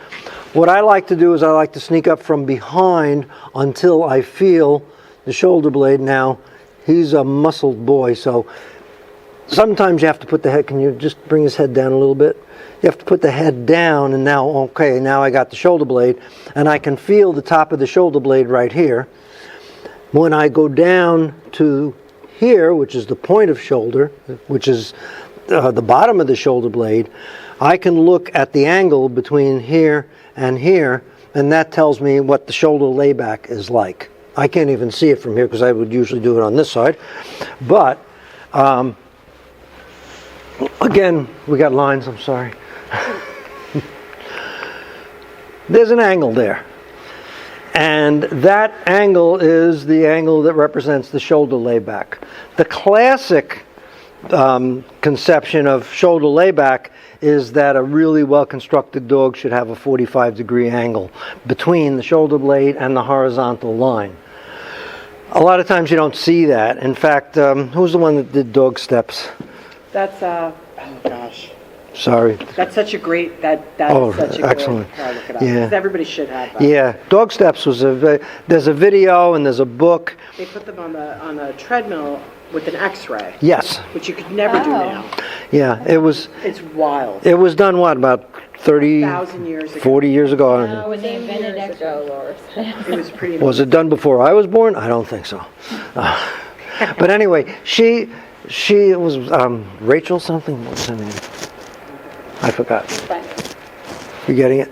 What I like to do is I like to sneak up from behind until I feel the shoulder blade. Now, he's a muscled boy, so sometimes you have to put the head, can you just bring his head down a little bit? You have to put the head down, and now I got the shoulder blade, and I can feel the top of the shoulder blade right here. When I go down to here, which is the point of shoulder, which is the bottom of the shoulder blade, I can look at the angle between here, and that tells me what the shoulder layback is like. I can't even see it from here because I would usually do it on this side. But, again, we got lines, I'm sorry. There's an angle there. And that angle is the angle that represents the shoulder layback. The classic conception of shoulder layback is that a really well-constructed dog should have a 45-degree angle between the shoulder blade and the horizontal line. A lot of times you don't see that. In fact, who's the one that did dog steps? That's, Sorry. That's such a great, that Oh, is such a excellent. good, look it up. Yeah. 'Cause everybody should have that. Yeah, dog steps was there's a video and there's a book. They put them on a treadmill with an X-ray, Yes. which you could never do now. Yeah, it was It's wild. done what, about 30, 1,000 years ago. 40 years ago? When they invented X-ray. It was pretty amazing. Was it done before I was born? I don't think so. But anyway, she was Rachel something. What's her name? I forgot. You getting it?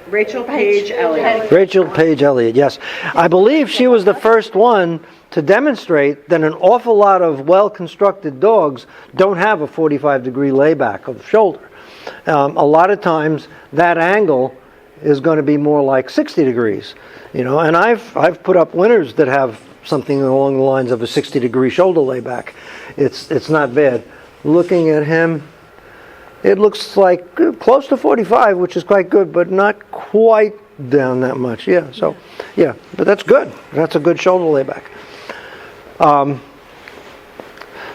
Rachel Page Elliott. Rachel Page Elliott, yes. I believe she was the first one to demonstrate that an awful lot of well-constructed dogs don't have a 45-degree layback of the shoulder. A lot of times that angle is going to be more like 60 degrees, and I've put up winners that have something along the lines of a 60-degree shoulder layback. It's not bad. Looking at him, it looks like close to 45, which is quite good, but not quite down that much. Yeah, so, yeah, but that's good. That's a good shoulder layback.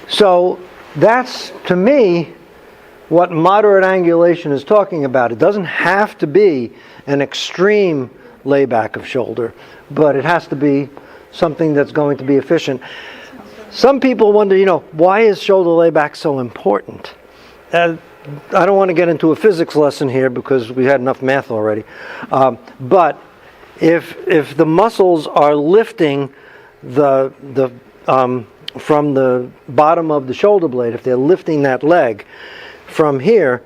So that's, to me, what moderate angulation is talking about. It doesn't have to be an extreme layback of shoulder, but it has to be something that's going to be efficient. Some people wonder, why is shoulder layback so important? I don't want to get into a physics lesson here because we had enough math already. But if the muscles are lifting from the bottom of the shoulder blade, if they're lifting that leg from here,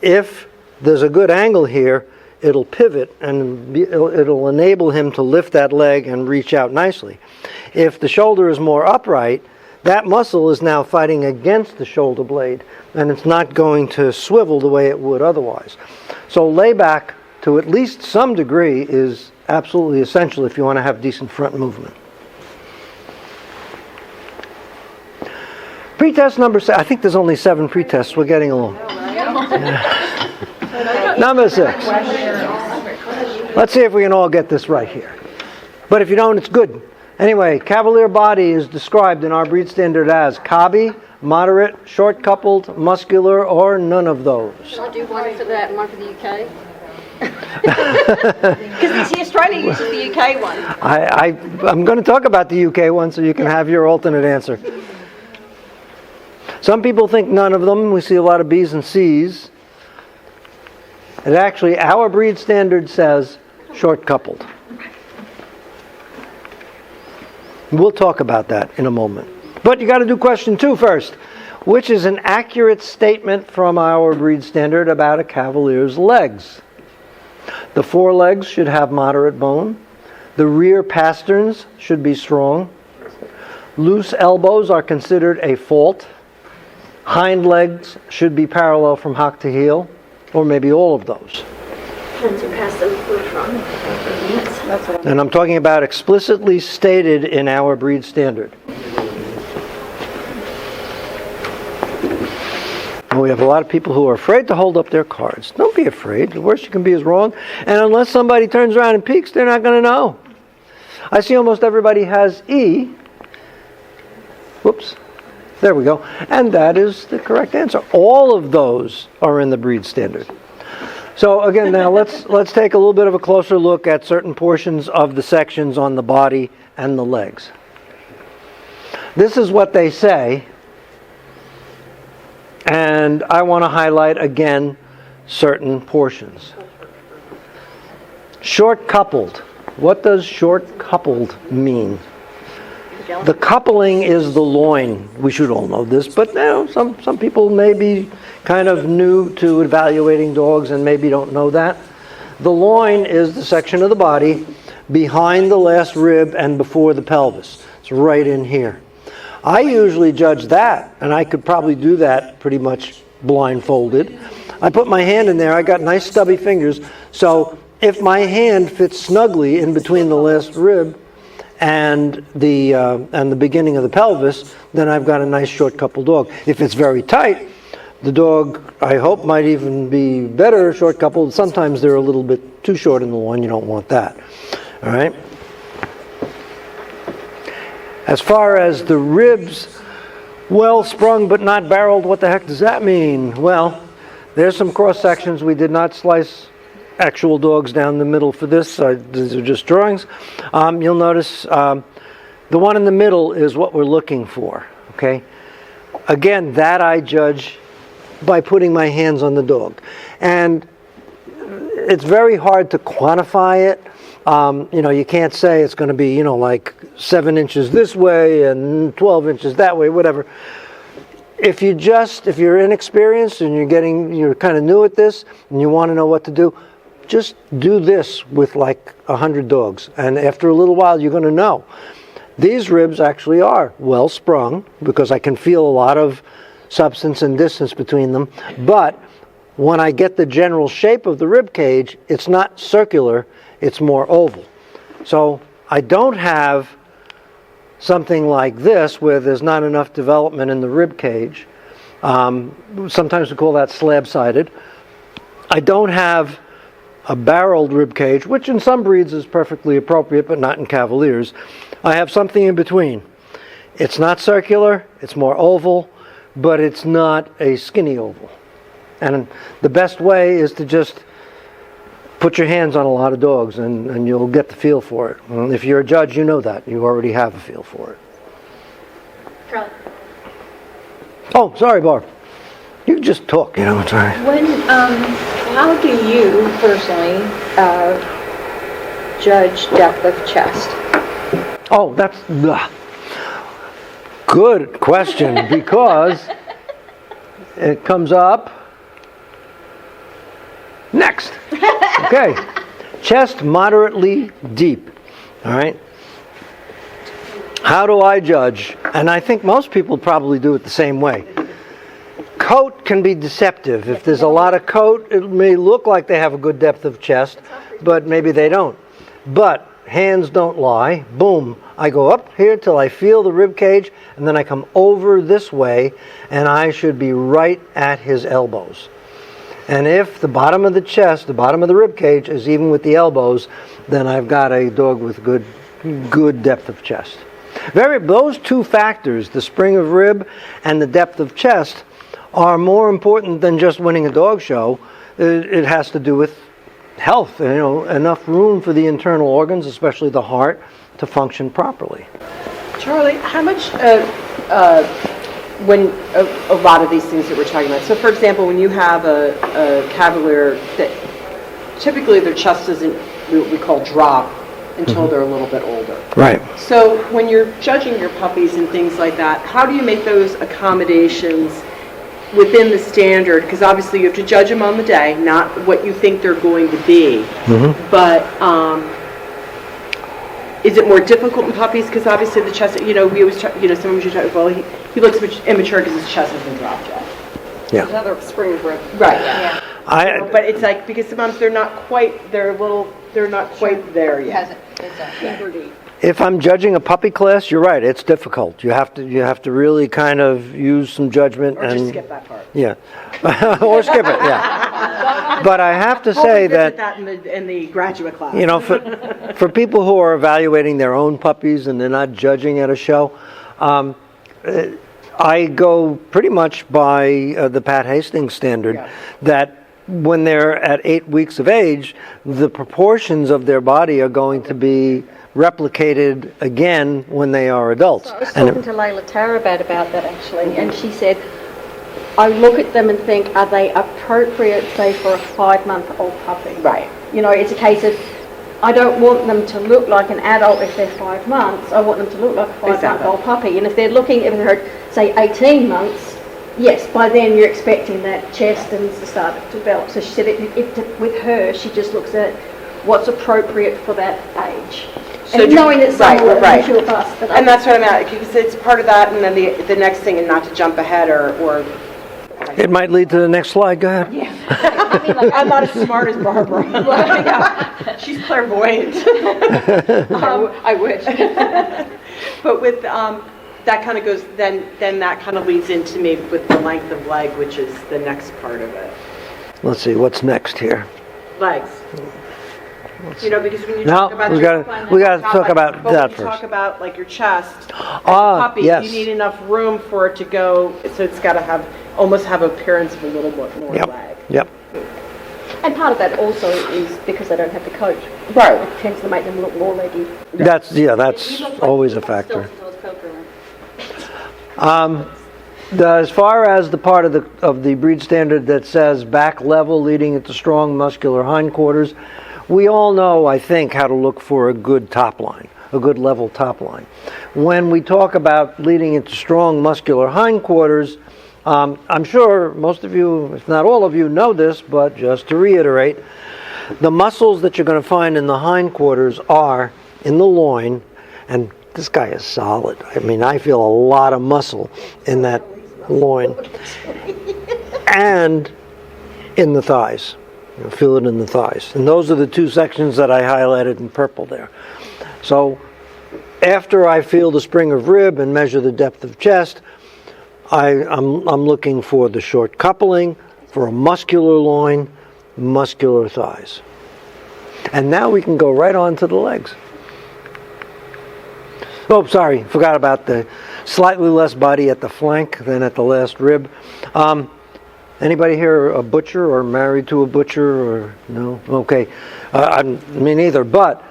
if there's a good angle here, it'll pivot and it'll enable him to lift that leg and reach out nicely. If the shoulder is more upright, that muscle is now fighting against the shoulder blade, and it's not going to swivel the way it would otherwise. So layback, to at least some degree, is absolutely essential if you want to have decent front movement. Pretest number 6. I think there's only 7 pretests. We're getting along. Number 6. Let's see if we can all get this right here. But if you don't, it's good. Anyway, Cavalier body is described in our breed standard as cobby, moderate, short-coupled, muscular, or none of those. Shall I do one for that and one for the UK? Because the Australia uses the UK one. I'm going to talk about the UK one so you can have your alternate answer. Some people think none of them. We see a lot of B's and C's. And actually, our breed standard says short-coupled. We'll talk about that in a moment. But you got to do question 2 first, which is an accurate statement from our breed standard about a Cavalier's legs. The forelegs should have moderate bone. The rear pasterns should be strong. Loose elbows are considered a fault. Hind legs should be parallel from hock to heel, or maybe all of those. And I'm talking about explicitly stated in our breed standard. And we have a lot of people who are afraid to hold up their cards. Don't be afraid. The worst you can be is wrong. And unless somebody turns around and peeks, they're not going to know. I see almost everybody has E. Whoops. There we go. And that is the correct answer. All of those are in the breed standard. So again, now let's take a little bit of a closer look at certain portions of the sections on the body and the legs. This is what they say, and I want to highlight again certain portions. Short coupled. What does short coupled mean? The coupling is the loin. We should all know this, but some people may be kind of new to evaluating dogs and maybe don't know that. The loin is the section of the body behind the last rib and before the pelvis. It's right in here. I usually judge that, and I could probably do that pretty much blindfolded. I put my hand in there. I got nice stubby fingers, so if my hand fits snugly in between the last rib and the beginning of the pelvis, then I've got a nice short coupled dog. If it's very tight, the dog, I hope, might even be better short coupled. Sometimes they're a little bit too short in the loin. You don't want that. All right? As far as the ribs, Well sprung but not barreled, what the heck does that mean? Well, there's some cross sections. We did not slice actual dogs down the middle for this. These are just drawings. You'll notice the one in the middle is what we're looking for, okay? Again, that I judge by putting my hands on the dog. And it's very hard to quantify it. You can't say it's going to be, like 7 inches this way and 12 inches that way, whatever. If you're inexperienced and you're kind of new at this and you want to know what to do, just do this with like 100 dogs. And after a little while, you're going to know. These ribs actually are well sprung because I can feel a lot of substance and distance between them. But when I get the general shape of the rib cage, it's not circular, it's more oval. So I don't have something like this where there's not enough development in the rib cage. Sometimes we call that slab-sided. I don't have a barreled rib cage, which in some breeds is perfectly appropriate, but not in Cavaliers. I have something in between. It's not circular, it's more oval, but it's not a skinny oval. And the best way is to just put your hands on a lot of dogs and you'll get the feel for it. And if you're a judge, you know that. You already have a feel for it. Charlie. Oh, sorry, Barb. You just talk, it's all right. When, how do you personally judge depth of chest? Oh, that's good question because it comes up next. Okay. Chest moderately deep. All right. How do I judge? And I think most people probably do it the same way. Coat can be deceptive. If there's a lot of coat, it may look like they have a good depth of chest, but maybe they don't. But hands don't lie. Boom. I go up here till I feel the rib cage, and then I come over this way, and I should be right at his elbows. And if the bottom of the chest, the bottom of the rib cage is even with the elbows, then I've got a dog with good depth of chest. Those two factors, the spring of rib and the depth of chest, are more important than just winning a dog show. It has to do with health, enough room for the internal organs, especially the heart, to function properly. Charlie, how much, when a lot of these things that we're talking about, so for example, when you have a Cavalier that typically their chest doesn't, what we call drop, until they're a little bit older. Right. So when you're judging your puppies and things like that, how do you make those accommodations within the standard? Because obviously you have to judge them on the day, not what you think they're going to be. But is it more difficult in puppies? Because obviously the chest, we always try, sometimes you talk, well, he looks immature because his chest hasn't dropped yet. Yeah. Another spring of rib. Right. Yeah. But it's like, because sometimes they're not quite there yet. It's a puberty. If I'm judging a puppy class, you're right. It's difficult. You have to really kind of use some judgment Or and just skip that part. yeah, or skip it. Yeah. But I have to say that that in the graduate class. for people who are evaluating their own puppies and they're not judging at a show, I go pretty much by the Pat Hastings standard that when they're at 8 weeks of age, the proportions of their body are going to be replicated again when they are adults. I was talking to Layla Tarabad about that actually, and she said, I look at them and think, are they appropriate, say, for a 5-month-old puppy? Right. It's a case of, I don't want them to look like an adult if they're 5 months. I want them to look like a 5-month-old puppy. And if they're say, 18 months, yes, by then you're expecting that chest and to start to develop. So she said, with her, she just looks at what's appropriate for that age. So and knowing that some will right. mature fast. But And that's what I'm at, because it's part of that, and then the next thing, and not to jump ahead or it might lead to the next slide. Go ahead. I'm not as smart as Barbara. She's clairvoyant. I wish. But with that kind of goes, then that kind of leads into me with the length of leg, which is the next part of it. Let's see what's next here. Legs. You know, because when you Now, talk about we your gotta talk about but that when you first. talk about like your chest, as a Ah, puppy, yes. you need enough room for it to go, so it's got to almost have appearance of a little bit more Yep. leg. Yep. And part of that also is because they don't have the coat. Right. It tends to make them look more leggy. That's always a factor. As far as the part of the breed standard that says back level leading into strong muscular hindquarters, we all know, I think, how to look for a good top line, a good level top line. When we talk about leading into strong muscular hindquarters, I'm sure most of you, if not all of you, know this, but just to reiterate, the muscles that you're going to find in the hindquarters are in the loin, and this guy is solid. I mean, I feel a lot of muscle in that loin, and in the thighs. You'll feel it in the thighs. And those are the two sections that I highlighted in purple there. So after I feel the spring of rib and measure the depth of chest, I'm looking for the short coupling, for a muscular loin, muscular thighs. And now we can go right on to the legs. Oh, sorry, forgot about the slightly less body at the flank than at the last rib. Anybody here a butcher or married to a butcher or no? Okay, me neither. But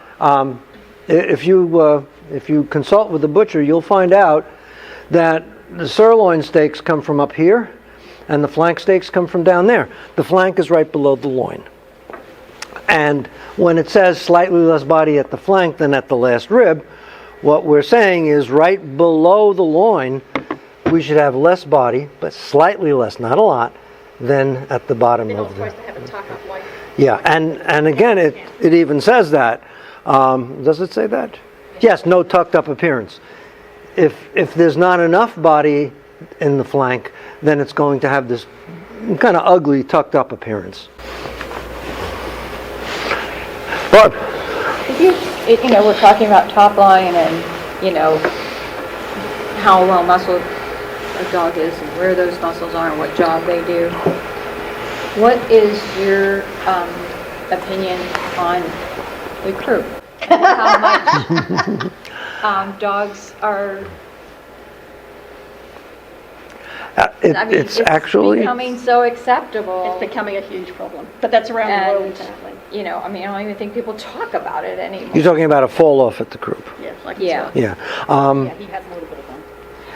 if you consult with the butcher, you'll find out that the sirloin steaks come from up here, and the flank steaks come from down there. The flank is right below the loin. And when it says slightly less body at the flank than at the last rib, what we're saying is right below the loin, we should have less body, but slightly less, not a lot, than at the bottom They're not of the... supposed to have a tuck-up like. Yeah, and again, it even says that. Does it say that? Yes, no tucked up appearance. If there's not enough body in the flank, then it's going to have this kind of ugly tucked up appearance. Barb? We're talking about top line and, how well muscled a dog is and where those muscles are and what job they do. What is your opinion on the croup? How much dogs are... It's actually becoming so acceptable. It's becoming a huge problem. But that's around the world, apparently. I don't even think people talk about it anymore. you're talking about a fall off at the croup. Yeah, like Yeah. Yeah. he has a little bit of them.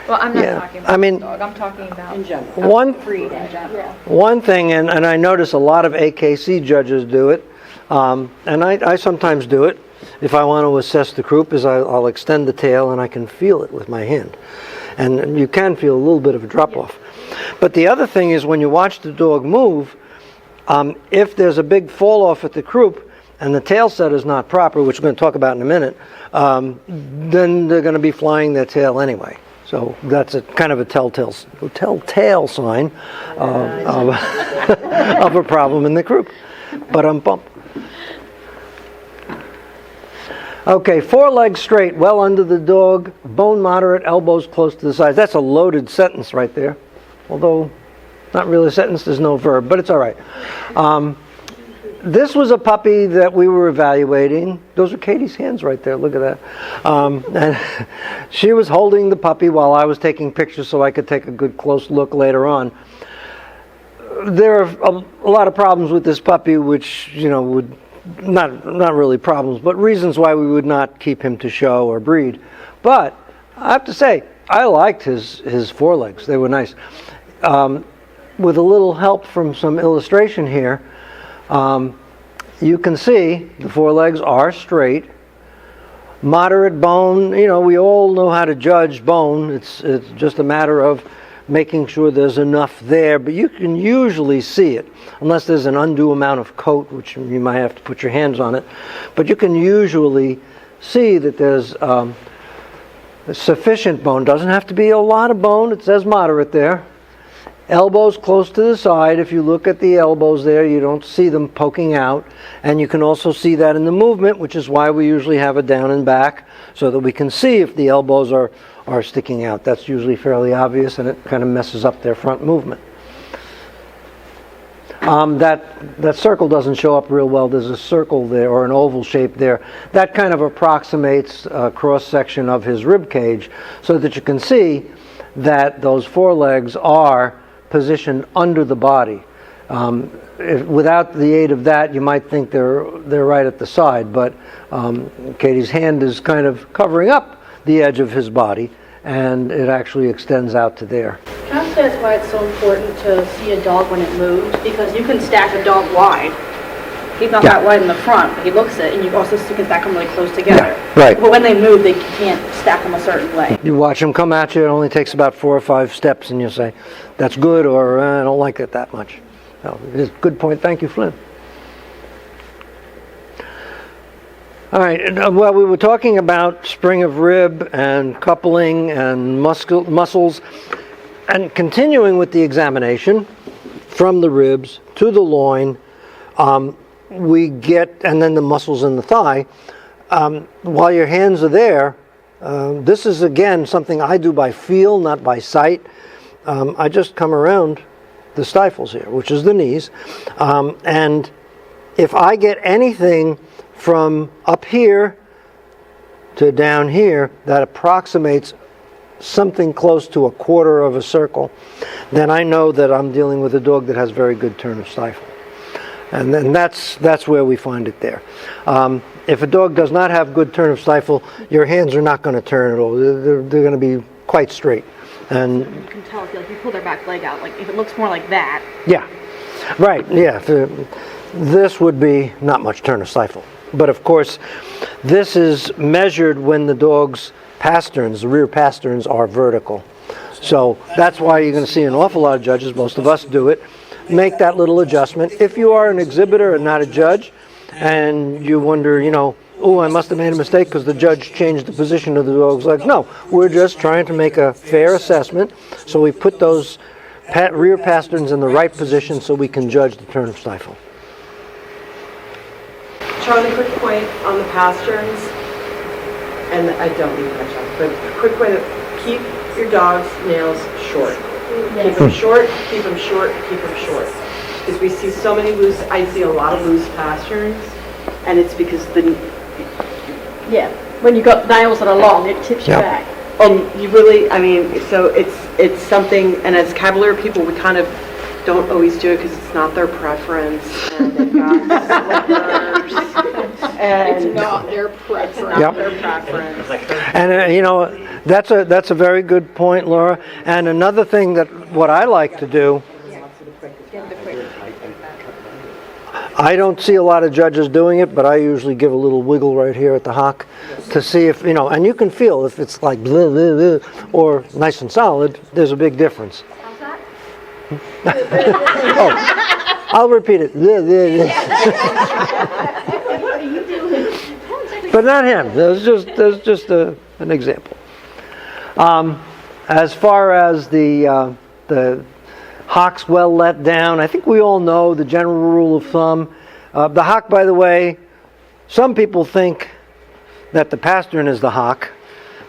Well, I'm not Yeah, talking about I mean- this dog. I'm talking about In general. One breed in general. One thing, and I notice a lot of AKC judges do it, and I sometimes do it, if I want to assess the croup, is I'll extend the tail and I can feel it with my hand. And you can feel a little bit of a drop-off. But the other thing is when you watch the dog move, if there's a big fall-off at the croup and the tail set is not proper, which we're going to talk about in a minute, then they're going to be flying their tail anyway. So that's a kind of a telltale sign of a problem in the croup. But bump. Okay, forelegs straight, well under the dog, bone moderate, elbows close to the sides. That's a loaded sentence right there. Although, not really a sentence, there's no verb, but it's all right. This was a puppy that we were evaluating. Those are Katie's hands right there, look at that. And she was holding the puppy while I was taking pictures so I could take a good close look later on. There are a lot of problems with this puppy which, would... Not really problems, but reasons why we would not keep him to show or breed. But I have to say, I liked his forelegs. They were nice. With a little help from some illustration here, you can see the forelegs are straight. Moderate bone, we all know how to judge bone. It's just a matter of making sure there's enough there, but you can usually see it, unless there's an undue amount of coat, which you might have to put your hands on it. But you can usually see that there's sufficient bone. Doesn't have to be a lot of bone. It says moderate there. Elbows close to the side. If you look at the elbows there, you don't see them poking out. And you can also see that in the movement, which is why we usually have a down and back, so that we can see if the elbows are sticking out. That's usually fairly obvious, and it kind of messes up their front movement. That circle doesn't show up real well. There's a circle there, or an oval shape there. That kind of approximates a cross-section of his rib cage, so that you can see that those forelegs are positioned under the body. Without the aid of that, you might think they're right at the side, but Katie's hand is kind of covering up the edge of his body, and it actually extends out to there. Can I say that's why it's so important to see a dog when it moves? Because you can stack a dog wide. He's not that wide in the front, but he looks it, and you also can stack them really close together. Yeah, right. But when they move, they can't stack them a certain way. You watch them come at you, it only takes about 4 or 5 steps, and you say, that's good, or I don't like it that much. No, it's a good point. Thank you, Flynn. All right, well, we were talking about spring of rib and coupling and muscles, and continuing with the examination from the ribs to the loin, we get, and then the muscles in the thigh. While your hands are there, this is again something I do by feel, not by sight. I just come around the stifles here, which is the knees, and if I get anything from up here to down here that approximates something close to a quarter of a circle, then I know that I'm dealing with a dog that has very good turn of stifle. And then that's where we find it there. If a dog does not have good turn of stifle, your hands are not going to turn at all. They're going to be quite straight. And You can tell if you pull their back leg out. Like if it looks more like that. yeah, right. Yeah, this would be not much turn of stifle. But of course, this is measured when the dog's pasterns, the rear pasterns, are vertical. So that's why you're going to see an awful lot of judges, most of us do it, make that little adjustment. If you are an exhibitor and not a judge, and you wonder, oh, I must have made a mistake because the judge changed the position of the dog's leg. No, we're just trying to make a fair assessment. So we put those rear pasterns in the right position so we can judge the turn of stifle. Charlie, quick point on the pasterns, and I don't mean to cut you off, but quick point of keep your dog's nails short. Keep them short, keep them short, keep them short. Because we see so many loose, I see a lot of loose pasterns, and it's because Yeah. When you've got nails that are long, it tips your back. and you really, so it's something, and as Cavalier people, we kind of don't always do it because it's not their preference, and they've got slippers, and It's not their preference. it's not their preference. And that's a very good point, Laura. And another thing that what I like to do, I don't see a lot of judges doing it, but I usually give a little wiggle right here at the hock to see if, and you can feel if it's like blah, blah, blah, or nice and solid, there's a big difference. Oh, I'll repeat it. But not him. There's just an example. As far as the hocks well let down, I think we all know the general rule of thumb. The hock, by the way, some people think that the pastern is the hock.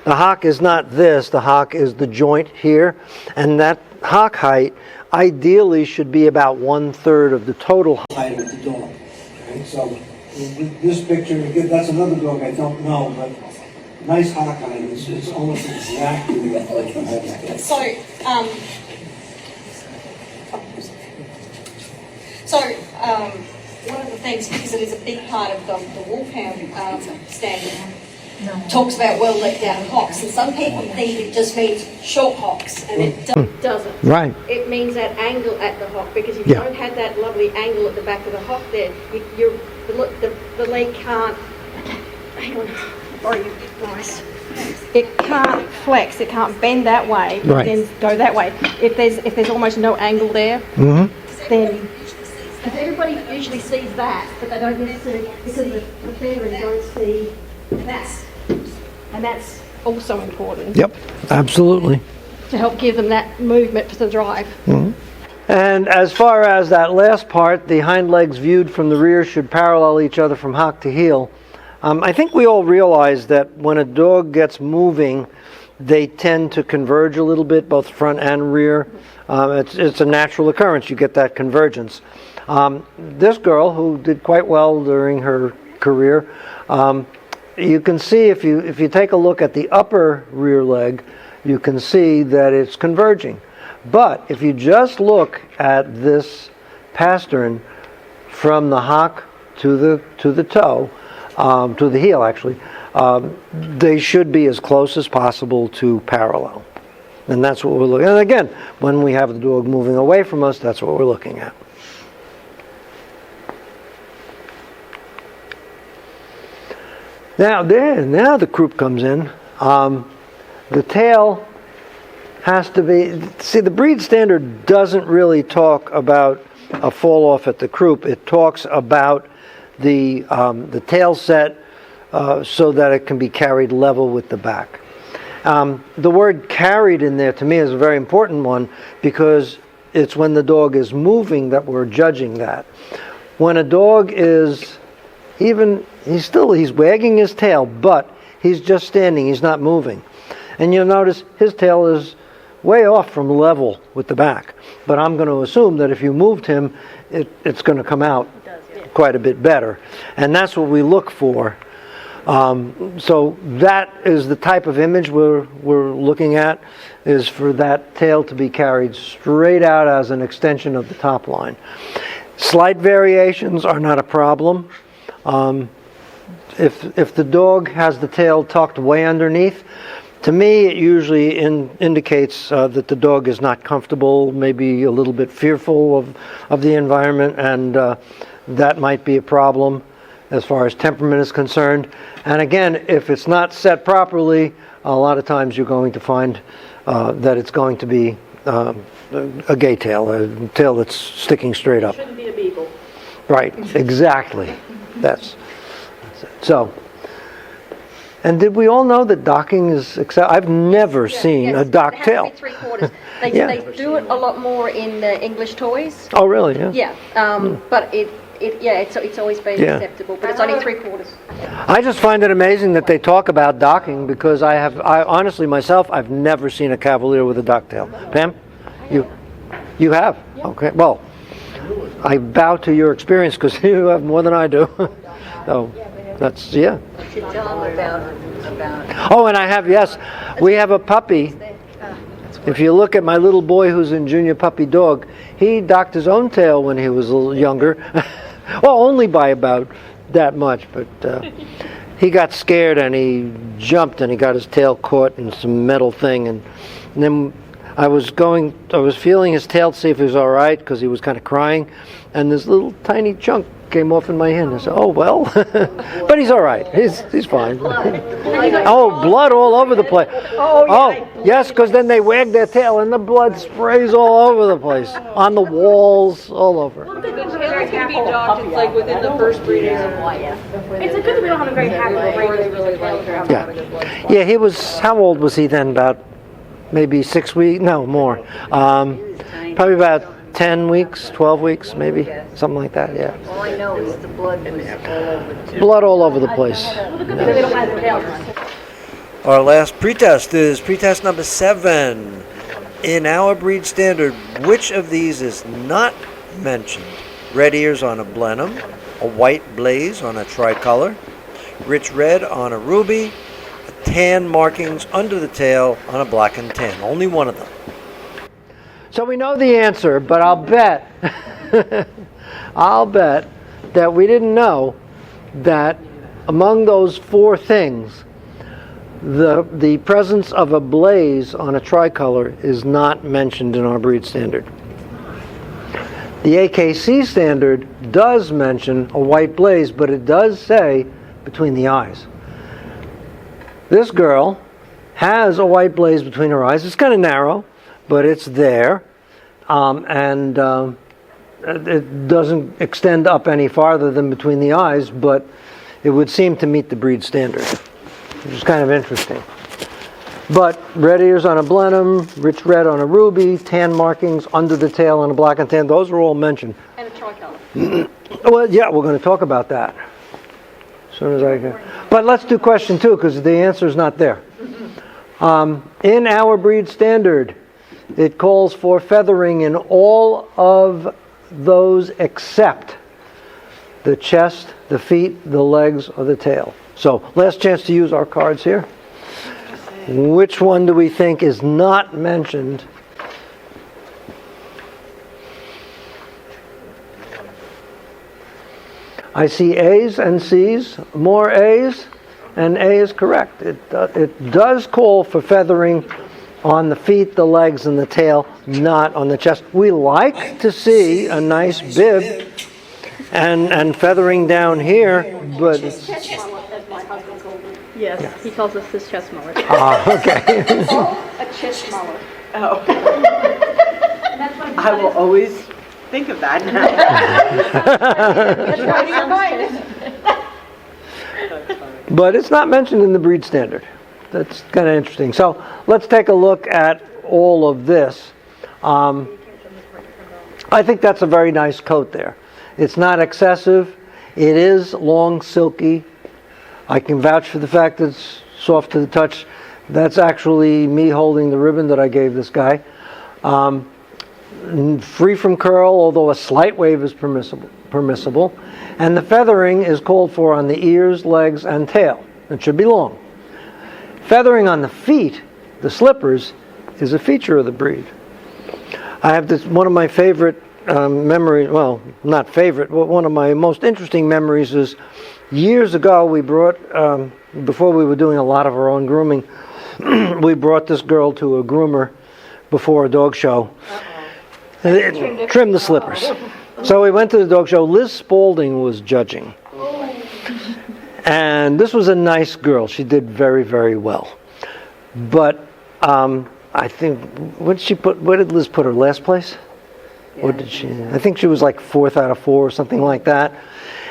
The hock is not this. The hock is the joint here, and that hock height ideally should be about 1/3 of the total height of the dog. Okay, so this picture, that's another dog I don't know, but nice hock height is almost exactly what you have. One of the things, because it is a big part of the Wolfhound standard, talks about well let down hocks, and some people think it just means short hocks, and it doesn't. Right. It means that angle at the hock, because if you don't have that lovely angle at the back of the hock there, the leg can't, hang on, borrow you nice. It can't flex, it can't bend that way, then go that way. If there's almost no angle there, then, because everybody usually sees that, but they don't necessarily, because of the feathering, don't see that. And that's also important. Yep, absolutely. To help give them that movement for the drive. And as far as that last part, the hind legs viewed from the rear should parallel each other from hock to heel. I think we all realize that when a dog gets moving, they tend to converge a little bit, both front and rear. It's a natural occurrence. You get that convergence. This girl, who did quite well during her career, you can see if you take a look at the upper rear leg, you can see that it's converging. But if you just look at this pastern from the hock to the toe, to the heel actually, they should be as close as possible to parallel. And that's what we're looking at. And again, when we have the dog moving away from us, that's what we're looking at. Now the croup comes in. The tail has to be, see, the breed standard doesn't really talk about a fall off at the croup. It talks about the tail set so that it can be carried level with the back. The word carried in there to me is a very important one because it's when the dog is moving that we're judging that. When a dog is he's wagging his tail, but he's just standing, he's not moving. And you'll notice his tail is way off from level with the back. But I'm going to assume that if you moved him, it's going to come out quite a bit better. And that's what we look for. So that is the type of image we're looking at, is for that tail to be carried straight out as an extension of the top line. Slight variations are not a problem. If the dog has the tail tucked way underneath, to me it usually indicates that the dog is not comfortable, maybe a little bit fearful of the environment, and that might be a problem as far as temperament is concerned. And again, if it's not set properly, a lot of times you're going to find that it's going to be a gay tail, a tail that's sticking straight up. Shouldn't be a beagle. Right, exactly. That's it. So, and did we all know that docking is I've never seen a dock tail. It has to be 3/4. Yeah. They do it a lot more in the English toys. Oh, really? Yeah. Yeah, but it's always been acceptable, but it's only 3/4. I just find it amazing that they talk about docking because I honestly myself, I've never seen a Cavalier with a dock tail. Pam, you have? Okay. Well, I bow to your experience because you have more than I do. So that's To tell them about. Oh, and I have, yes, we have a puppy. If you look at my little boy who's in junior puppy dog, he docked his own tail when he was a little younger. Well, only by about that much, but he got scared and he jumped and he got his tail caught in some metal thing, and then I was feeling his tail to see if he was all right because he was kind of crying, and this little tiny chunk came off in my hand. I said, "Oh well," but he's all right. He's fine. Oh, blood all over the place. Oh, yes, because then they wag their tail and the blood sprays all over the place, on the walls, all over. Well, the good tailors can be docked. It's like within the first 3 days of life. It's a good that we don't have a very happy breed. Yeah, he was. How old was he then? About maybe 6 weeks? No, more. Probably about 10 weeks, 12 weeks, maybe, something like that. Yeah. All I know is the blood was all over. Blood all over the place. Our last pretest is pretest number 7. In our breed standard, which of these is not mentioned? Red ears on a Blenheim, a white blaze on a tricolor, rich red on a ruby, tan markings under the tail on a black and tan. Only one of them. So we know the answer, but I'll bet that we didn't know that among those 4 things, the presence of a blaze on a tricolor is not mentioned in our breed standard. The AKC standard does mention a white blaze, but it does say between the eyes. This girl has a white blaze between her eyes. It's kind of narrow, but it's there, and it doesn't extend up any farther than between the eyes, but it would seem to meet the breed standard, which is kind of interesting. But red ears on a Blenheim, rich red on a ruby, tan markings under the tail on a black and tan, those are all mentioned. And a tricolor. Well, yeah, we're going to talk about that as soon as I can. But let's do question 2 because the answer is not there. In our breed standard, it calls for feathering in all of those except the chest, the feet, the legs, or the tail. So, last chance to use our cards here. Which one do we think is not mentioned? I see A's and C's, more A's, and A is correct. It does call for feathering on the feet, the legs, and the tail, not on the chest. We like to see a nice bib and feathering down here, but... Chest mullet, as my husband called it. Yes, he calls us his chest mullet. okay. A chest mullet. Oh. I will always think of that now. That's right in your mind. But it's not mentioned in the breed standard. That's kind of interesting. So let's take a look at all of this. I think that's a very nice coat there. It's not excessive. It is long, silky. I can vouch for the fact that it's soft to the touch. That's actually me holding the ribbon that I gave this guy. Free from curl, although a slight wave is permissible. And the feathering is called for on the ears, legs, and tail. It should be long. Feathering on the feet, the slippers, is a feature of the breed. I have this, one of my favorite memories, well, not favorite, but one of my most interesting memories is years ago we brought, before we were doing a lot of our own grooming, we brought this girl to a groomer before a dog show. Trim the slippers. So we went to the dog show. Liz Spaulding was judging. And this was a nice girl. She did very, very well. But I think, where did Liz put her? Last place? What did she? I think she was like 4th out of 4 or something like that.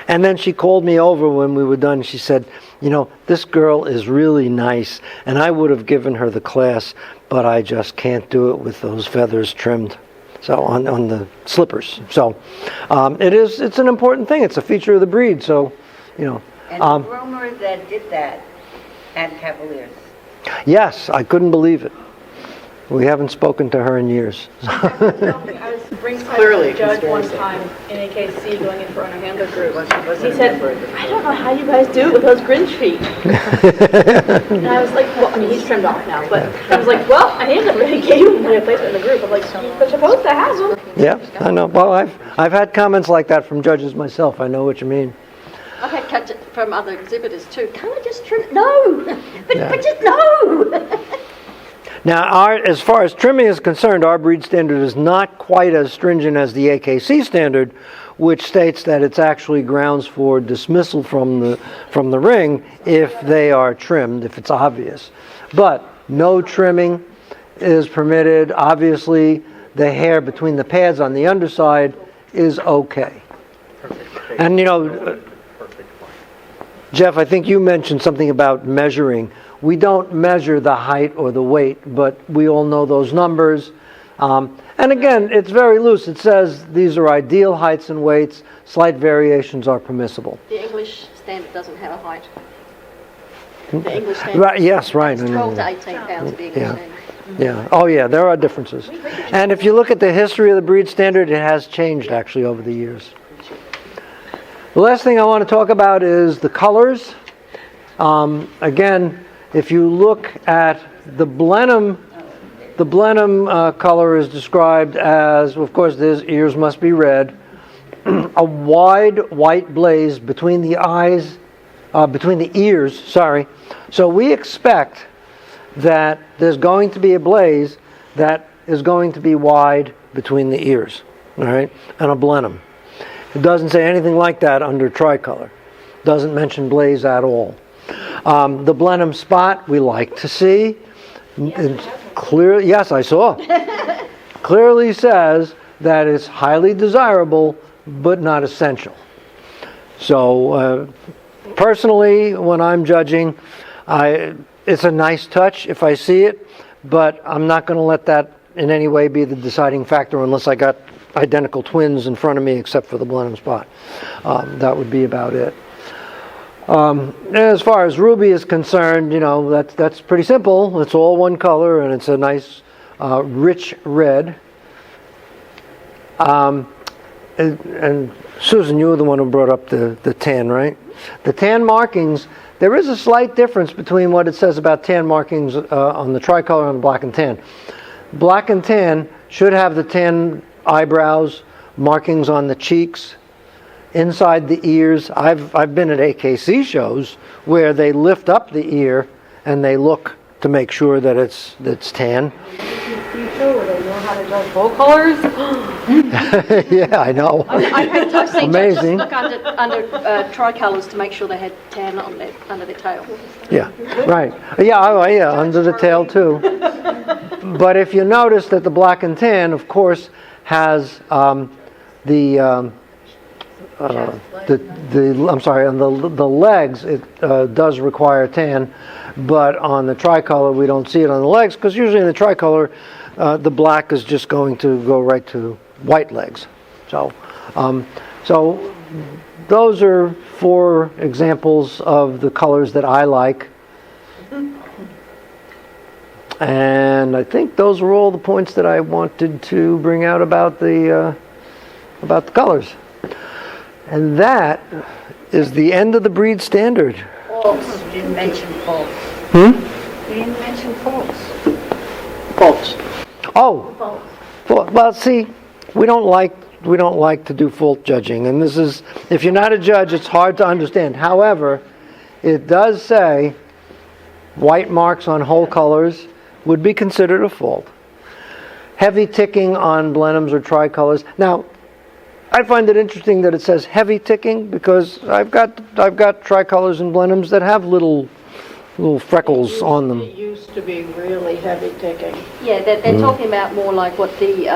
And then she called me over when we were done. She said, you know, this girl is really nice, and I would have given her the class, but I just can't do it with those feathers trimmed. So on the slippers. So it's an important thing. It's a feature of the breed. So, you know. And the groomer that did that had Cavaliers. Yes, I couldn't believe it. We haven't spoken to her in years. I was ringside Clearly with a judge one conspiracy. time in AKC going in for an handler group. He said, I don't know how you guys do it with those Grinch feet. And I was like, well, I mean, he's trimmed off now, but I was like, well, I handler really gave him my placement in the group. I'm like, you're supposed to have them. Yeah, I know. Well, I've had comments like that from judges myself. I know what you mean. I've had cuts from other exhibitors too. Can't I just trim it? No! But Yeah. just no! Now, as far as trimming is concerned, our breed standard is not quite as stringent as the AKC standard, which states that it's actually grounds for dismissal from the ring if they are trimmed, if it's obvious. But no trimming is permitted. Obviously, the hair between the pads on the underside is okay. And you know, Jeff, I think you mentioned something about measuring. We don't measure the height or the weight, but we all know those numbers. And again, it's very loose. It says these are ideal heights and weights. Slight variations are permissible. The English standard doesn't have a height. The English standard. Right, yes, right. It's 12 to 18 pounds, the English Yeah. standard. Yeah. Oh, yeah, there are differences. And if you look at the history of the breed standard, it has changed actually over the years. The last thing I want to talk about is the colors. Again, if you look at the Blenheim color is described as, of course, his ears must be red, a wide white blaze between the eyes, between the ears, sorry. So we expect that there's going to be a blaze that is going to be wide between the ears, all right, and a Blenheim. It doesn't say anything like that under tricolor. Doesn't mention blaze at all. The Blenheim spot we like to see. Yes, I saw. Clearly says that it's highly desirable, but not essential. So, personally, when I'm judging, it's a nice touch if I see it, but I'm not going to let that in any way be the deciding factor unless I got identical twins in front of me except for the Blenheim spot. That would be about it. As far as ruby is concerned, you know, that's pretty simple. It's all one color and it's a nice rich red. and Susan, you were the one who brought up the tan, right? The tan markings, there is a slight difference between what it says about tan markings on the tricolor and the black and tan. Black and tan should have the tan eyebrows, markings on the cheeks, inside the ears. I've been at AKC shows where they lift up the ear and they look to make sure that it's tan. You sure they know how to draw full colors? Yeah, I know. I've seen Amazing. judges look under tricolours to make sure they had tan on under their tail. Yeah, right. Yeah, under the tail too. But if you notice that the black and tan, of course, has the legs, it does require tan, but on the tricolor we don't see it on the legs, because usually in the tricolor the black is just going to go right to white legs. So those are 4 examples of the colors that I like. And I think those were all the points that I wanted to bring out about the colors. And that is the end of the breed standard. False. You didn't mention false. You didn't mention false. False. Oh, well, see, we don't like to do fault judging, and this is, if you're not a judge, it's hard to understand. However, it does say white marks on whole colors would be considered a fault. Heavy ticking on blenheims or tricolors. Now, I find it interesting that it says heavy ticking, because I've got tricolors and blenheims that have little freckles on them. It used to be really heavy ticking. Yeah, they're talking about more like what the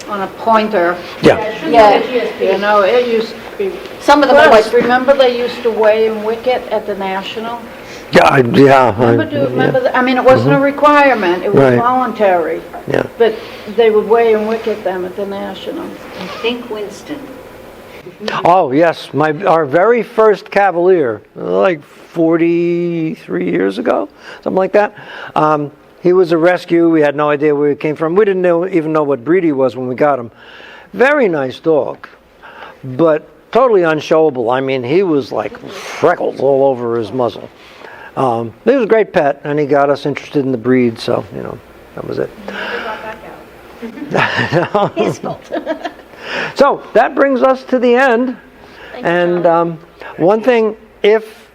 On a pointer. Yeah. You know, it used to be. some of them Plus, always. remember they used to weigh and wicket at the National? Remember, I mean, it wasn't a requirement, it was Right. voluntary. Yeah. But they would weigh and wicket them at the National. I think Winston. Oh yes, our very first Cavalier, like 43 years ago, something like that. He was a rescue. We had no idea where he came from. We didn't even know what breed he was when we got him. Very nice dog, but totally unshowable. I mean, he was like freckles all over his muzzle. He was a great pet, and he got us interested in the breed, so, that was it. His fault. So, that brings us to the end. And one thing, if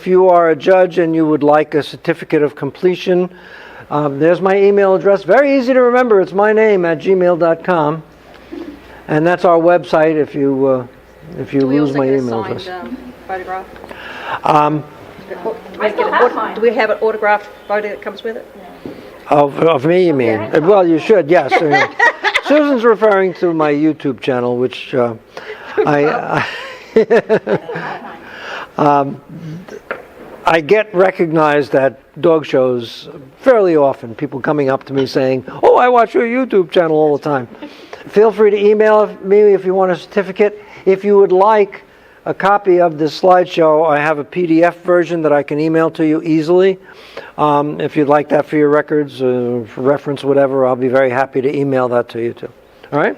you are a judge and you would like a certificate of completion, there's my email address. Very easy to remember. It's my name @gmail.com. And that's our website if you lose my email address. Photograph? I still have mine. Do we have an autographed photo that comes with it? Of me, you mean? Well, you should, yes. Susan's referring to my YouTube channel, which I get recognized at dog shows fairly often. People coming up to me saying, "Oh, I watch your YouTube channel all the time." Feel free to email me if you want a certificate. If you would like a copy of this slideshow, I have a PDF version that I can email to you easily. If you'd like that for your records, for reference, whatever, I'll be very happy to email that to you too. All right?